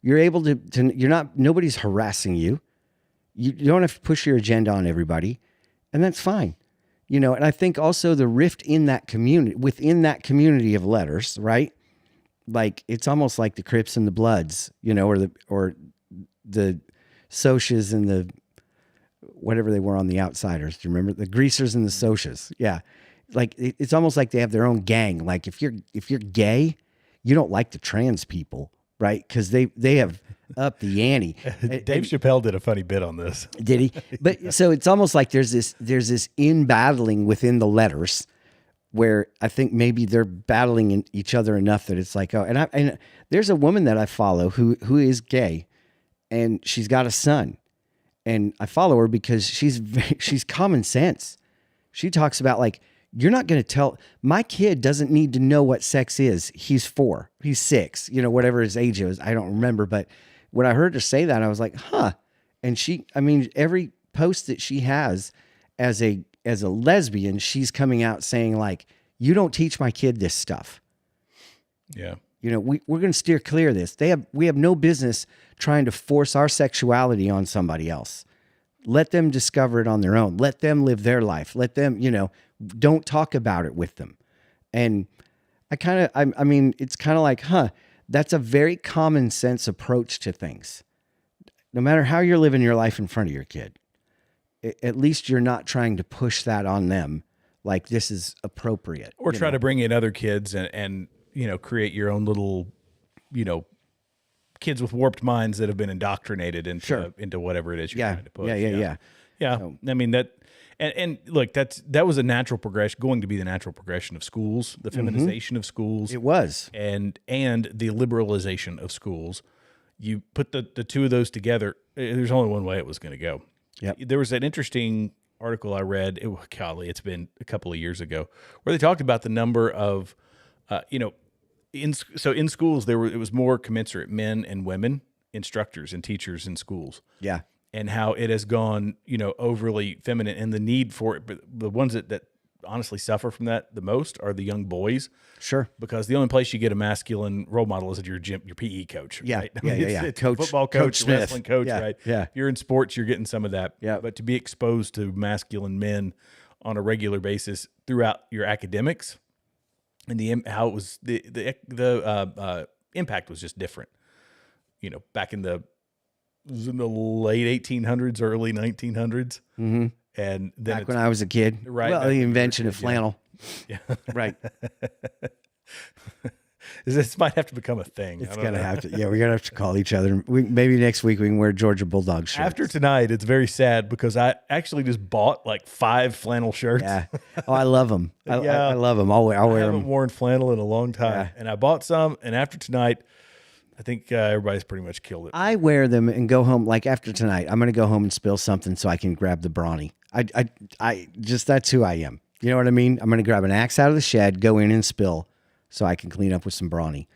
You're able to you're not, nobody's harassing you. You don't have to push your agenda on everybody, and that's fine. And I think also the rift in that community, within that community of letters, right? Like it's almost like the Crips and the Bloods, or the Socias and the whatever they were on the Outsiders. Do you remember the Greasers and the Socias? Yeah, like it's almost like they have their own gang. Like if you're gay, you don't like the trans people. right? Because they have upped the ante. Dave Chappelle did a funny bit on this. Did he? But so it's almost like there's this in battling within the letters, where I think maybe they're battling in each other enough that it's like, oh, and there's a woman that I follow who is gay, and she's got a son, and I follow her because she's common sense. She talks about like, you're not going to tell my kid doesn't need to know what sex is. He's 4, he's 6, whatever his age is. I don't remember, but when I heard her say that, I was like, huh. And every post that she has as a lesbian, she's coming out saying like, you don't teach my kid this stuff. Yeah. We're going to steer clear of this. We have no business trying to force our sexuality on somebody else. Let them discover it on their own. Let them live their life. Let them, don't talk about it with them. And it's kind of like, that's a very common sense approach to things. No matter how you're living your life in front of your kid, at least you're not trying to push that on them like this is appropriate. Or try to bring in other kids and create your own little, kids with warped minds that have been indoctrinated into whatever it is you're trying to push. Yeah. So, I mean, that, and look, that was a natural progression, going to be the natural progression of schools, the feminization of schools. It was. And the liberalization of schools. You put the two of those together, there's only one way it was going to go. Yep. There was an interesting article I read, it's been a couple of years ago, where they talked about the number of, in schools, it was more commensurate men and women instructors and teachers in schools. Yeah. And how it has gone, overly feminine, and the need for it. But the ones that honestly suffer from that the most are the young boys. Sure. Because the only place you get a masculine role model is at your gym, your PE coach. Yeah. Right? It's Coach, football coach Smith. wrestling coach, Yeah. right? Yeah. If you're in sports, you're getting some of that. Yeah. But to be exposed to masculine men on a regular basis throughout your academics, and how it was the impact was just different. Back in the late 1800s, early 1900s, and then back when I was a kid, right? Well, the invention of flannel, yeah. Right. This might have to become a thing. It's gonna have to. Yeah, we're gonna have to call each other. Maybe next week we can wear Georgia Bulldog shirts. After tonight, it's very sad because I actually just bought like 5 flannel shirts. Yeah. Oh, I love them. I love them. I'll wear I haven't them. worn flannel in a long time, Yeah. and I bought some. And after tonight, I think everybody's pretty much killed it. I wear them and go home. Like after tonight, I'm gonna go home and spill something so I can grab the brawny. I just, that's who I am. You know what I mean? I'm gonna grab an axe out of the shed, go in and spill, so I can clean up with some brawny.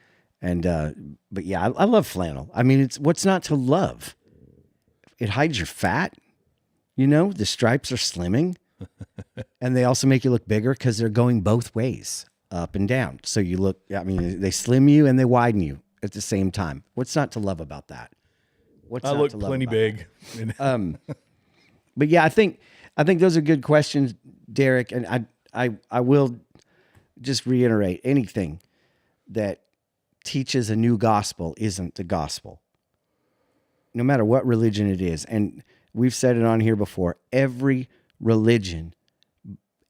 And but yeah, I love flannel. I mean, it's what's not to love. It hides your fat. The stripes are slimming, and they also make you look bigger because they're going both ways, up and down. So you look. I mean, they slim you and they widen you at the same time. What's not to love about that? I look plenty big. But yeah, I think those are good questions, Derek. And I will just reiterate, anything that teaches a new gospel isn't the gospel, no matter what religion it is. And we've said it on here before, every religion,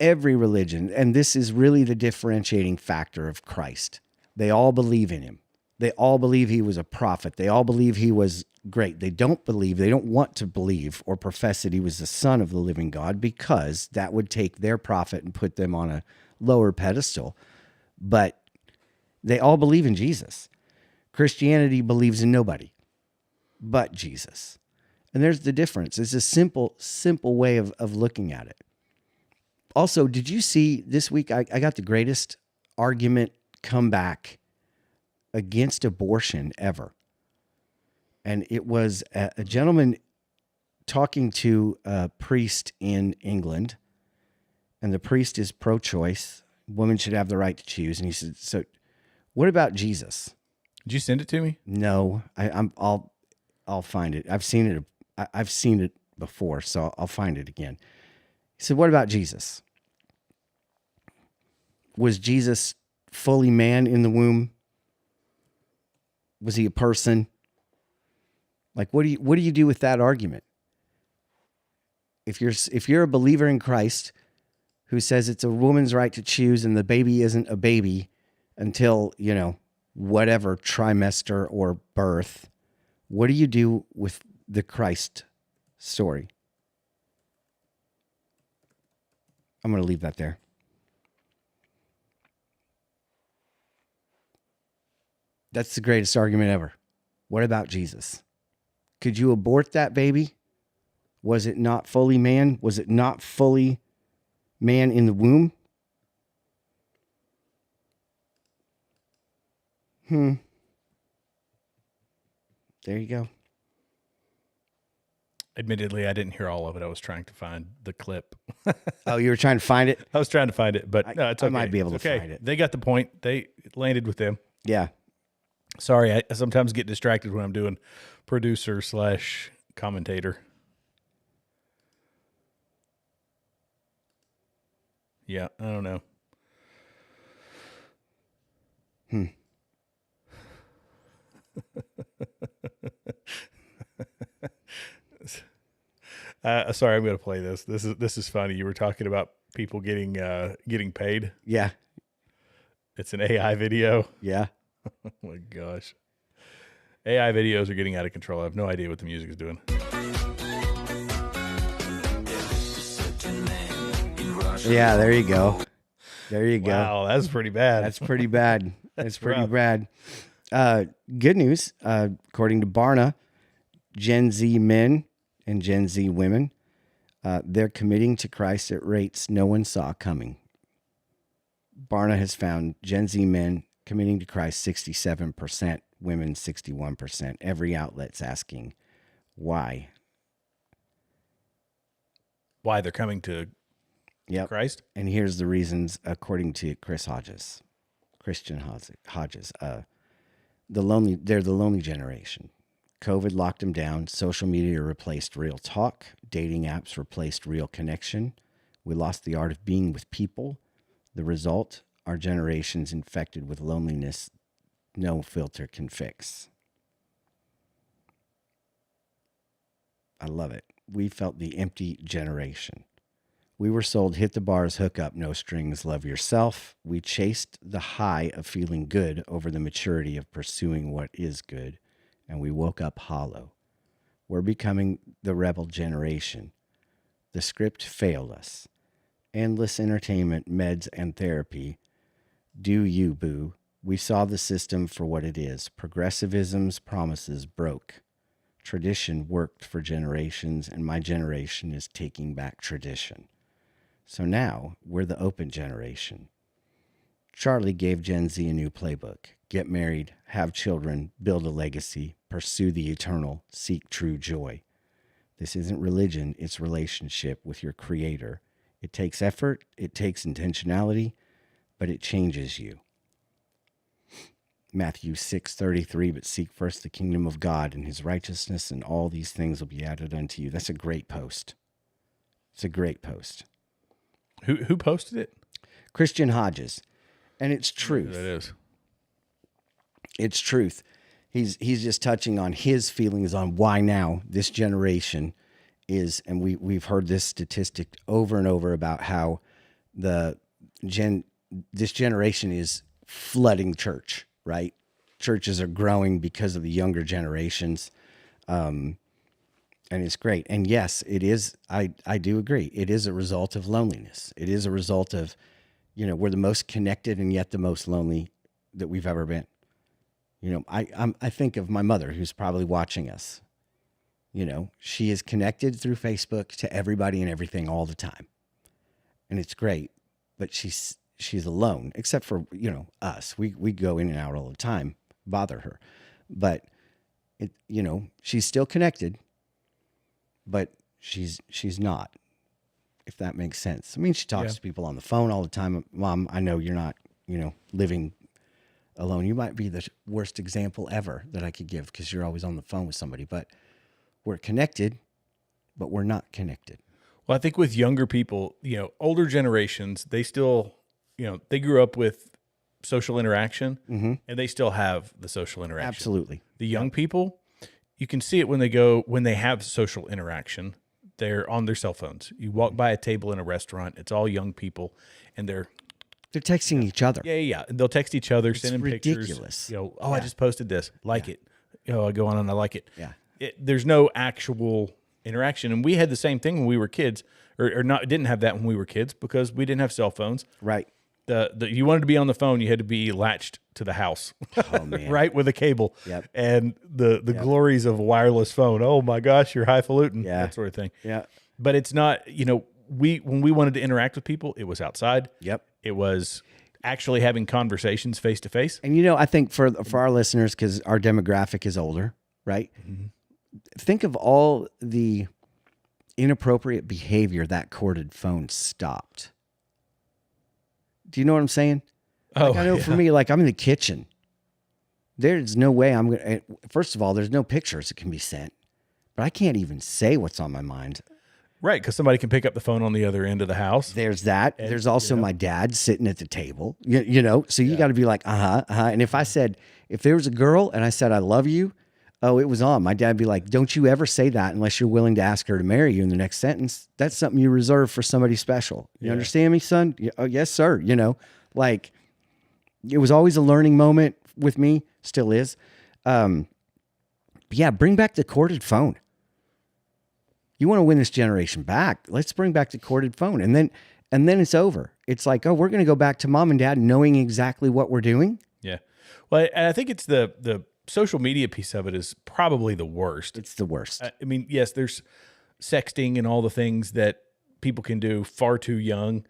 and this is really the differentiating factor of Christ. They all believe in him. They all believe he was a prophet. They all believe he was great. They don't want to believe or profess that he was the son of the living God, because that would take their prophet and put them on a lower pedestal. But they all believe in Jesus. Christianity believes in nobody but Jesus. And there's the difference. It's a simple way of looking at it. Also, did you see this week, I got the greatest argument comeback against abortion ever. And it was a gentleman talking to a priest in England. And the priest is pro-choice. Women should have the right to choose. And he said, so what about Jesus? Did you send it to me? No, I'll find it. I've seen it before, so I'll find it again. He said, what about Jesus? Was Jesus fully man in the womb? Was he a person? Like, what do you do with that argument? If you're a believer in Christ who says it's a woman's right to choose and the baby isn't a baby until, whatever trimester or birth, what do you do with the Christ story? I'm going to leave that there. That's the greatest argument ever. What about Jesus? Could you abort that baby? Was it not fully man? Was it not fully man in the womb? There you go. Admittedly, I didn't hear all of it. I was trying to find the clip. Oh, you were trying to find it? I was trying to find it, but no, it's okay. I might be able to find it. They got the point. They landed with them. Yeah. Sorry, I sometimes get distracted when I'm doing producer / commentator. Yeah, I don't know. Sorry, I'm going to play this. This is funny. You were talking about people getting paid. Yeah. It's an AI video. Yeah. Oh my gosh. AI videos are getting out of control. I have no idea what the music is doing. Yeah, there you go. There you go. Wow, that's pretty bad. That's pretty bad. That's pretty rough. bad. Good news. According to Barna, Gen Z men and Gen Z women, they're committing to Christ at rates no one saw coming. Barna has found Gen Z men committing to Christ 67%, women 61%. Every outlet's asking why. Why they're coming to Christ? And here's the reasons, according to Christian Hodges. They're the lonely generation. COVID locked them down. Social media replaced real talk. Dating apps replaced real connection. We lost the art of being with people. The result, our generation's infected with loneliness no filter can fix. I love it. We felt the empty generation. We were sold hit the bars, hook up, no strings, love yourself. We chased the high of feeling good over the maturity of pursuing what is good, and we woke up hollow. We're becoming the rebel generation. The script failed us. Endless entertainment, meds, and therapy. Do you, boo? We saw the system for what it is. Progressivism's promises broke. Tradition worked for generations, and my generation is taking back tradition. So now we're the open generation. Charlie gave Gen Z a new playbook. Get married, have children, build a legacy, pursue the eternal, seek true joy. This isn't religion, it's relationship with your creator. It takes effort, it takes intentionality, but it changes you. Matthew 6:33, but seek first the kingdom of God and his righteousness, and all these things will be added unto you. That's a great post. It's a great post. Who posted it? Christian Hodges. And it's truth. That is. It's truth. He's just touching on his feelings on why now this generation is, and we've heard this statistic over and over about how this generation is flooding church, right? Churches are growing because of the younger generations. And it's great. And yes, it is. I do agree. It is a result of loneliness. It is a result of, we're the most connected and yet the most lonely that we've ever been. I think of my mother who's probably watching us. She is connected through Facebook to everybody and everything all the time. And it's great, but she's alone, except for, us. We go in and out all the time, bother her. But she's still connected. But she's not, if that makes sense. I mean, she talks to people on the phone all the time. Mom, I know you're not, living alone. You might be the worst example ever that I could give because you're always on the phone with somebody. But we're connected, but we're not connected. Well, I think with younger people, older generations, they still, they grew up with social interaction, and they still have the social interaction. Absolutely. The young people, you can see it when they have social interaction, they're on their cell phones. You walk by a table in a restaurant, it's all young people, and they're They're texting each other. Yeah. They'll text each other, send them ridiculous. pictures. I just posted this. Like it. I go on and I like it. Yeah. There's no actual interaction. And we had the same thing when we were kids, or not didn't have that when we were kids because we didn't have cell phones. Right. You wanted to be on the phone, you had to be latched to the house, Oh, man. right, with a cable. Yep. And the glories of a wireless phone. Oh my gosh, you're highfalutin, that sort of thing. Yeah. But it's not. When we wanted to interact with people, it was outside. Yep. It was actually having conversations face to face. And I think for our listeners, because our demographic is older, right? Mm-hmm. Think of all the inappropriate behavior that corded phone stopped. Do you know what I'm saying? I know for me, like I'm in the kitchen. There's no way I'm going to, first of all, there's no pictures that can be sent, but I can't even say what's on my mind. Right, because somebody can pick up the phone on the other end of the house. There's that. And, there's also my dad sitting at the table, so you got to be like, And if there was a girl and I said, I love you, it was on. My dad would be like, don't you ever say that unless you're willing to ask her to marry you in the next sentence. That's something you reserve for somebody special. You understand me, son? Oh, yes, sir. Like it was always a learning moment with me, still is. But yeah, bring back the corded phone. You want to win this generation back. Let's bring back the corded phone. And then it's over. It's like, we're going to go back to mom and dad knowing exactly what we're doing. Yeah. Well, and I think it's the social media piece of it is probably the worst. It's the worst. I mean, yes, there's sexting and all the things that people can do far too young.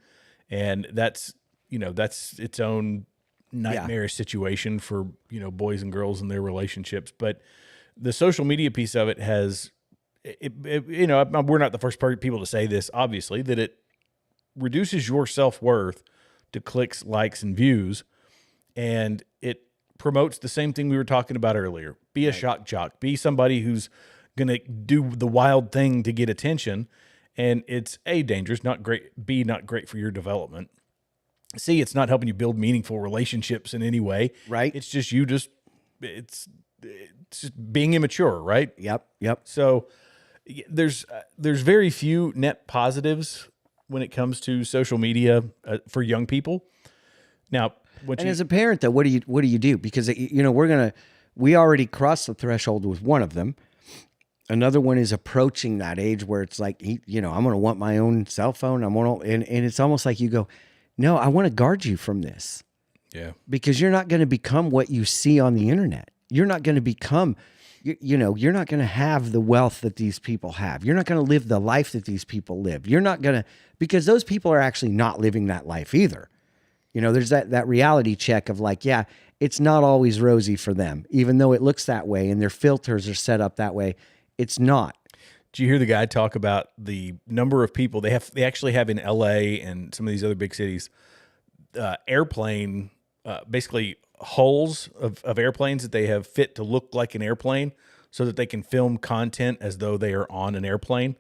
And that's its own nightmarish situation for, boys and girls and their relationships. But the social media piece of it has, we're not the first people to say this, obviously, that it reduces your self-worth to clicks, likes, and views. And it promotes the same thing we were talking about earlier. Be a shock jock. Be somebody who's going to do the wild thing to get attention. And it's A, dangerous, not great. B, not great for your development. C, it's not helping you build meaningful relationships in any way. Right. It's just it's just being immature, right? Yep. So there's very few net positives when it comes to social media for young people. Now, as a parent, though, what do you do? Because we already crossed the threshold with one of them. Another one is approaching that age where it's like, I'm going to want my own cell phone. And it's almost like you go, no, I want to guard you from this. Yeah. Because you're not going to become what you see on the internet. You're not going to become, you're not going to have the wealth that these people have. You're not going to live the life that these people live. You're not going to, because those people are actually not living that life either. There's that reality check of like, yeah, it's not always rosy for them, even though it looks that way and their filters are set up that way. It's not. Did you hear the guy talk about the number of people they actually have in LA and some of these other big cities, airplane, basically hulls of airplanes that they have fit to look like an airplane so that they can film content as though they are on an airplane.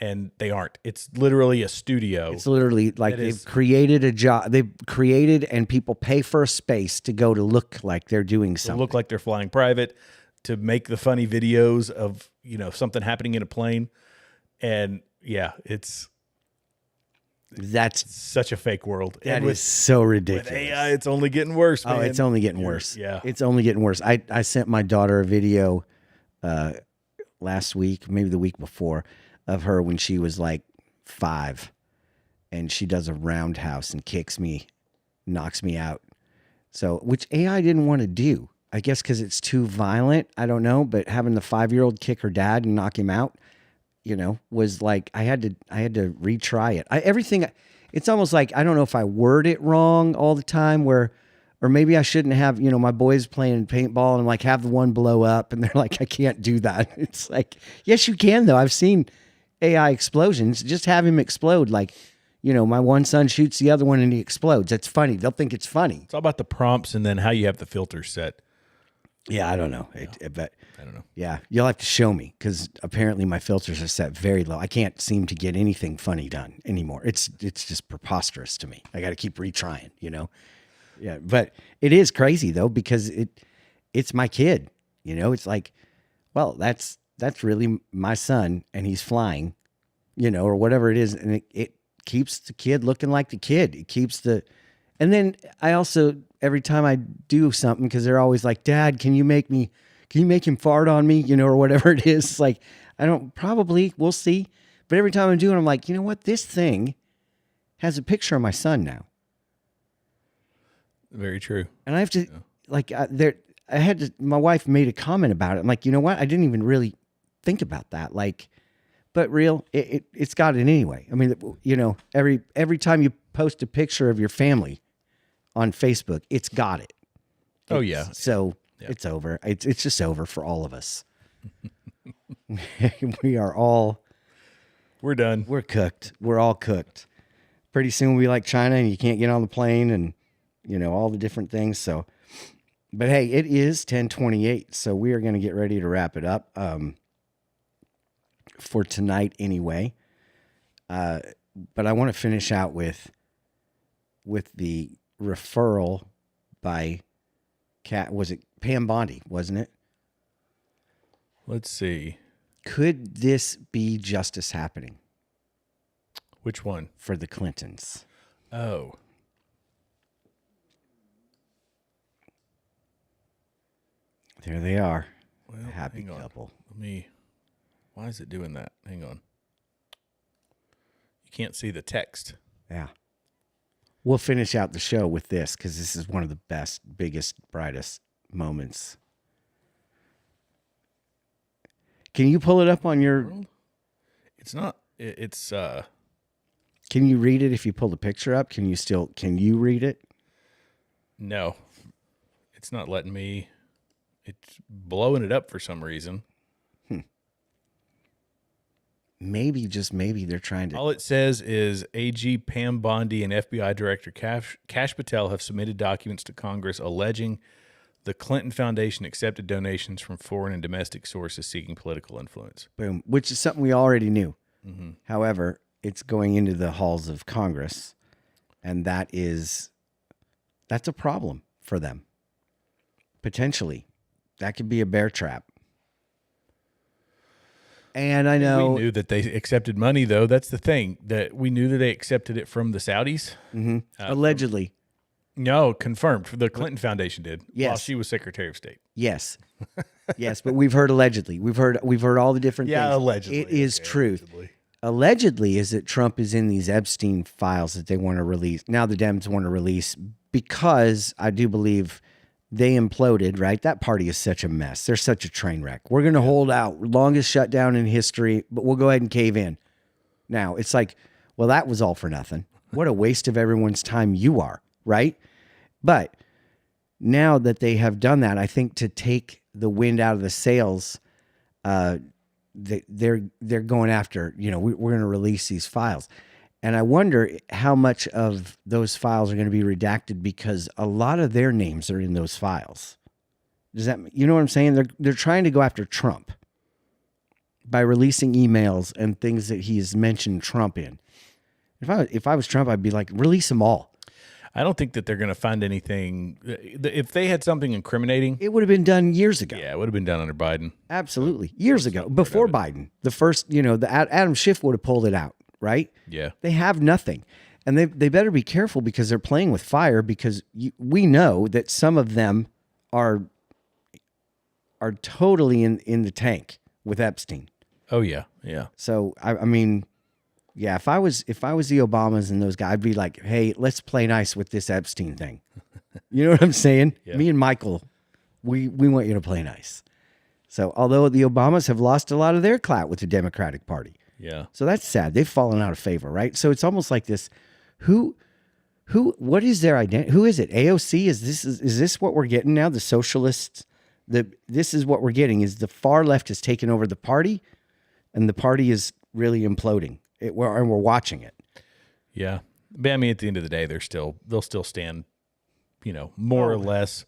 And they aren't. It's literally a studio. It's literally like they've created a job. They've created and people pay for a space to go to look like they're doing something. To look like they're flying private, to make the funny videos of, something happening in a plane. And yeah, that's such a fake world. That is so ridiculous. With AI, it's only getting worse, man. Oh, it's only getting worse. Yeah. It's only getting worse. I sent my daughter a video last week, maybe the week before, of her when she was like 5, and she does a roundhouse and kicks me, knocks me out. So, which AI didn't want to do, I guess, because it's too violent. I don't know, but having the 5-year-old kick her dad and knock him out, was like I had to retry it. It's almost like I don't know if I word it wrong all the time, or maybe I shouldn't have. My boys playing paintball and I'm like have the one blow up, and they're like, I can't do that. It's like, yes, you can though. I've seen AI explosions. Just have him explode. Like, my one son shoots the other one and he explodes. That's funny. They'll think it's funny. It's all about the prompts and then how you have the filter set. Yeah, I don't know. But I don't know. Yeah, you'll have to show me because apparently my filters are set very low. I can't seem to get anything funny done anymore. It's just preposterous to me. I got to keep retrying. Yeah, but it is crazy though because it's my kid. It's like, well, that's really my son and he's flying, or whatever it is. And it keeps the kid looking like the kid. It keeps And then I also, every time I do something, because they're always like, Dad, can you make him fart on me? Or whatever it is. It's like, we'll see. But every time I'm doing it, I'm like, you know what? This thing has a picture of my son now. Very true. And I have to, my wife made a comment about it. I'm like, you know what? I didn't even really think about that. But it's got it anyway. I mean, every time you post a picture of your family on Facebook, it's got it. Oh yeah. So it's over. It's just over for all of us. We're done. We're cooked. We're all cooked. Pretty soon we'll be like China and you can't get on the plane and, all the different things. So, but hey, it is 10:28. So we are going to get ready to wrap it up for tonight anyway. But I want to finish out with the referral by was it Pam Bondi, wasn't it? Let's see. Could this be justice happening? Which one? For the Clintons. Oh. There they are. Well, happy couple. Why is it doing that? Hang on. You can't see the text. Yeah. We'll finish out the show with this because this is one of the best, biggest, brightest moments. Can you pull it up on your... It's not... It's... Can you read it if you pull the picture up? Can you read it? No. It's not letting me... It's blowing it up for some reason. Maybe, just maybe, they're trying to... All it says is AG Pam Bondi and FBI Director Kash Patel have submitted documents to Congress alleging the Clinton Foundation accepted donations from foreign and domestic sources seeking political influence. Boom. Which is something we already knew. Mm-hmm. However, it's going into the halls of Congress, and that's a problem for them. Potentially. That could be a bear trap. And I know... We knew that they accepted money, though. That's the thing. That we knew that they accepted it from the Saudis. Mm-hmm. Allegedly. No, confirmed. The Clinton Foundation did. Yes. While she was Secretary of State. Yes. Yes, but we've heard allegedly. We've heard all the different things. Yeah, allegedly. It is truth. Allegedly is that Trump is in these Epstein files that they want to release. Now the Dems want to release because I do believe they imploded, right? That party is such a mess. They're such a train wreck. We're going to hold out. Longest shutdown in history, but we'll go ahead and cave in. Now, it's like, well, that was all for nothing. What a waste of everyone's time you are, right? But now that they have done that, I think to take the wind out of the sails, they're going after, we're going to release these files. And I wonder how much of those files are going to be redacted because a lot of their names are in those files. Does that, you know what I'm saying? They're trying to go after Trump by releasing emails and things that he has mentioned Trump in. If I was Trump, I'd be like, release them all. I don't think that they're going to find anything. If they had something incriminating, it would have been done years ago. Yeah, it would have been done under Biden. Absolutely. Years ago, before Biden. The first, the Adam Schiff would have pulled it out, right? Yeah. They have nothing. And they better be careful because they're playing with fire because we know that some of them are totally in the tank with Epstein. Oh, yeah. Yeah. So, I mean... Yeah, if I was the Obamas and those guys, I'd be like, hey, let's play nice with this Epstein thing. You know what I'm saying? Yeah. Me and Michael, we want you to play nice. So although the Obamas have lost a lot of their clout with the Democratic Party. Yeah. So that's sad. They've fallen out of favor, right? So it's almost like this, what is their identity? Who is it? AOC? Is this what we're getting now? The socialists? This is what we're getting, is the far left has taken over the party and the party is really imploding. And we're watching it. Yeah. But I mean, at the end of the day, they'll still stand, more or less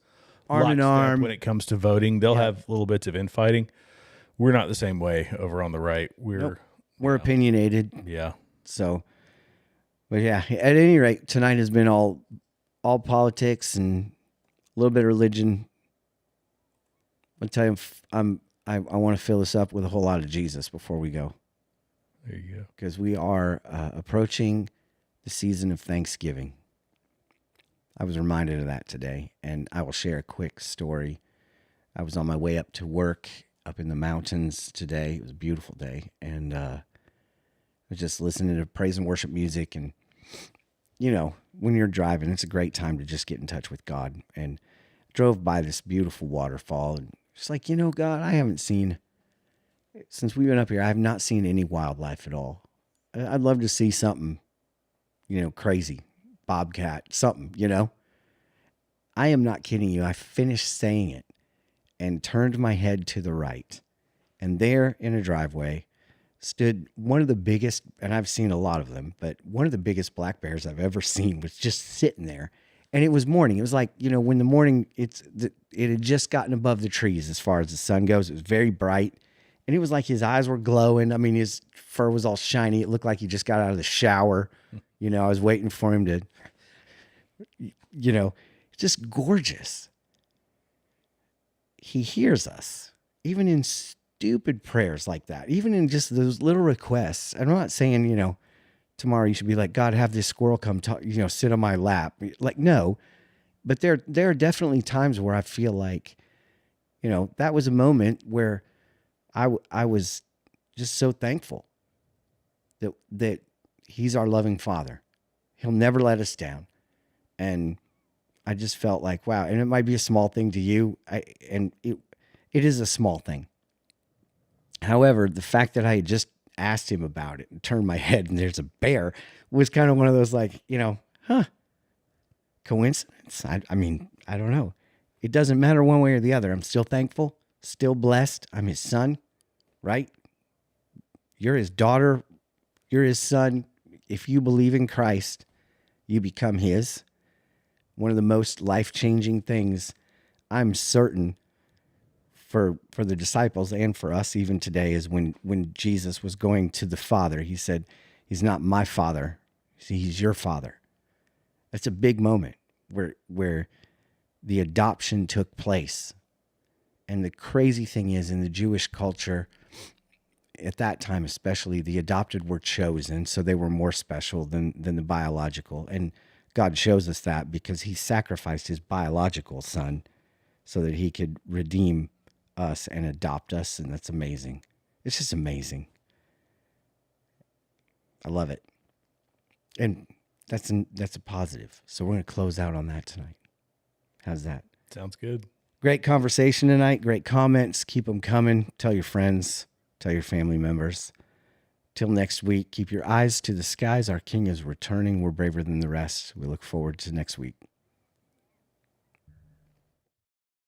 arm in arm when it comes to voting. They'll have little bits of infighting. We're not the same way over on the right. We're opinionated. Yeah. So, but yeah, at any rate, tonight has been all politics and a little bit of religion. I'll tell you, I want to fill this up with a whole lot of Jesus before we go. There you go. Because we are approaching the season of Thanksgiving. I was reminded of that today, and I will share a quick story. I was on my way up to work up in the mountains today. It was a beautiful day, and I was just listening to praise and worship music. And, when you're driving, it's a great time to just get in touch with God. And drove by this beautiful waterfall, and just like, God, I haven't seen, since we've been up here, I have not seen any wildlife at all. I'd love to see something, crazy, bobcat, something, I am not kidding you. I finished saying it and turned my head to the right. And there in a driveway stood one of the biggest, and I've seen a lot of them, but one of the biggest black bears I've ever seen was just sitting there. And it was morning. It was like, when the morning, it had just gotten above the trees as far as the sun goes. It was very bright. And it was like his eyes were glowing. I mean, his fur was all shiny. It looked like he just got out of the shower. I was waiting for him to, just gorgeous. He hears us, even in stupid prayers like that, even in just those little requests. I'm not saying, tomorrow you should be like, God, have this squirrel come sit on my lap. Like, no, but there are definitely times where I feel like, that was a moment where I was just so thankful that he's our loving Father. He'll never let us down. And I just felt like, wow. And it might be a small thing to you. It is a small thing. However, the fact that I had just asked him about it and turned my head and there's a bear was kind of one of those like, coincidence. I mean, I don't know. It doesn't matter one way or the other. I'm still thankful, still blessed. I'm his son, right? You're his daughter. You're his son. If you believe in Christ, you become his. One of the most life-changing things, I'm certain, for the disciples and for us even today, is when Jesus was going to the Father, he said, he's not my Father, he's your Father. That's a big moment where the adoption took place. And the crazy thing is, in the Jewish culture, at that time especially, the adopted were chosen, so they were more special than the biological. And God shows us that because he sacrificed his biological son so that he could redeem us and adopt us. And that's amazing. It's just amazing. I love it. And that's a positive. So we're going to close out on that tonight. How's that? Sounds good. Great conversation tonight. Great comments. Keep them coming. Tell your friends. Tell your family members. Till next week, keep your eyes to the skies. Our King is returning. We're braver than the rest. We look forward to next week.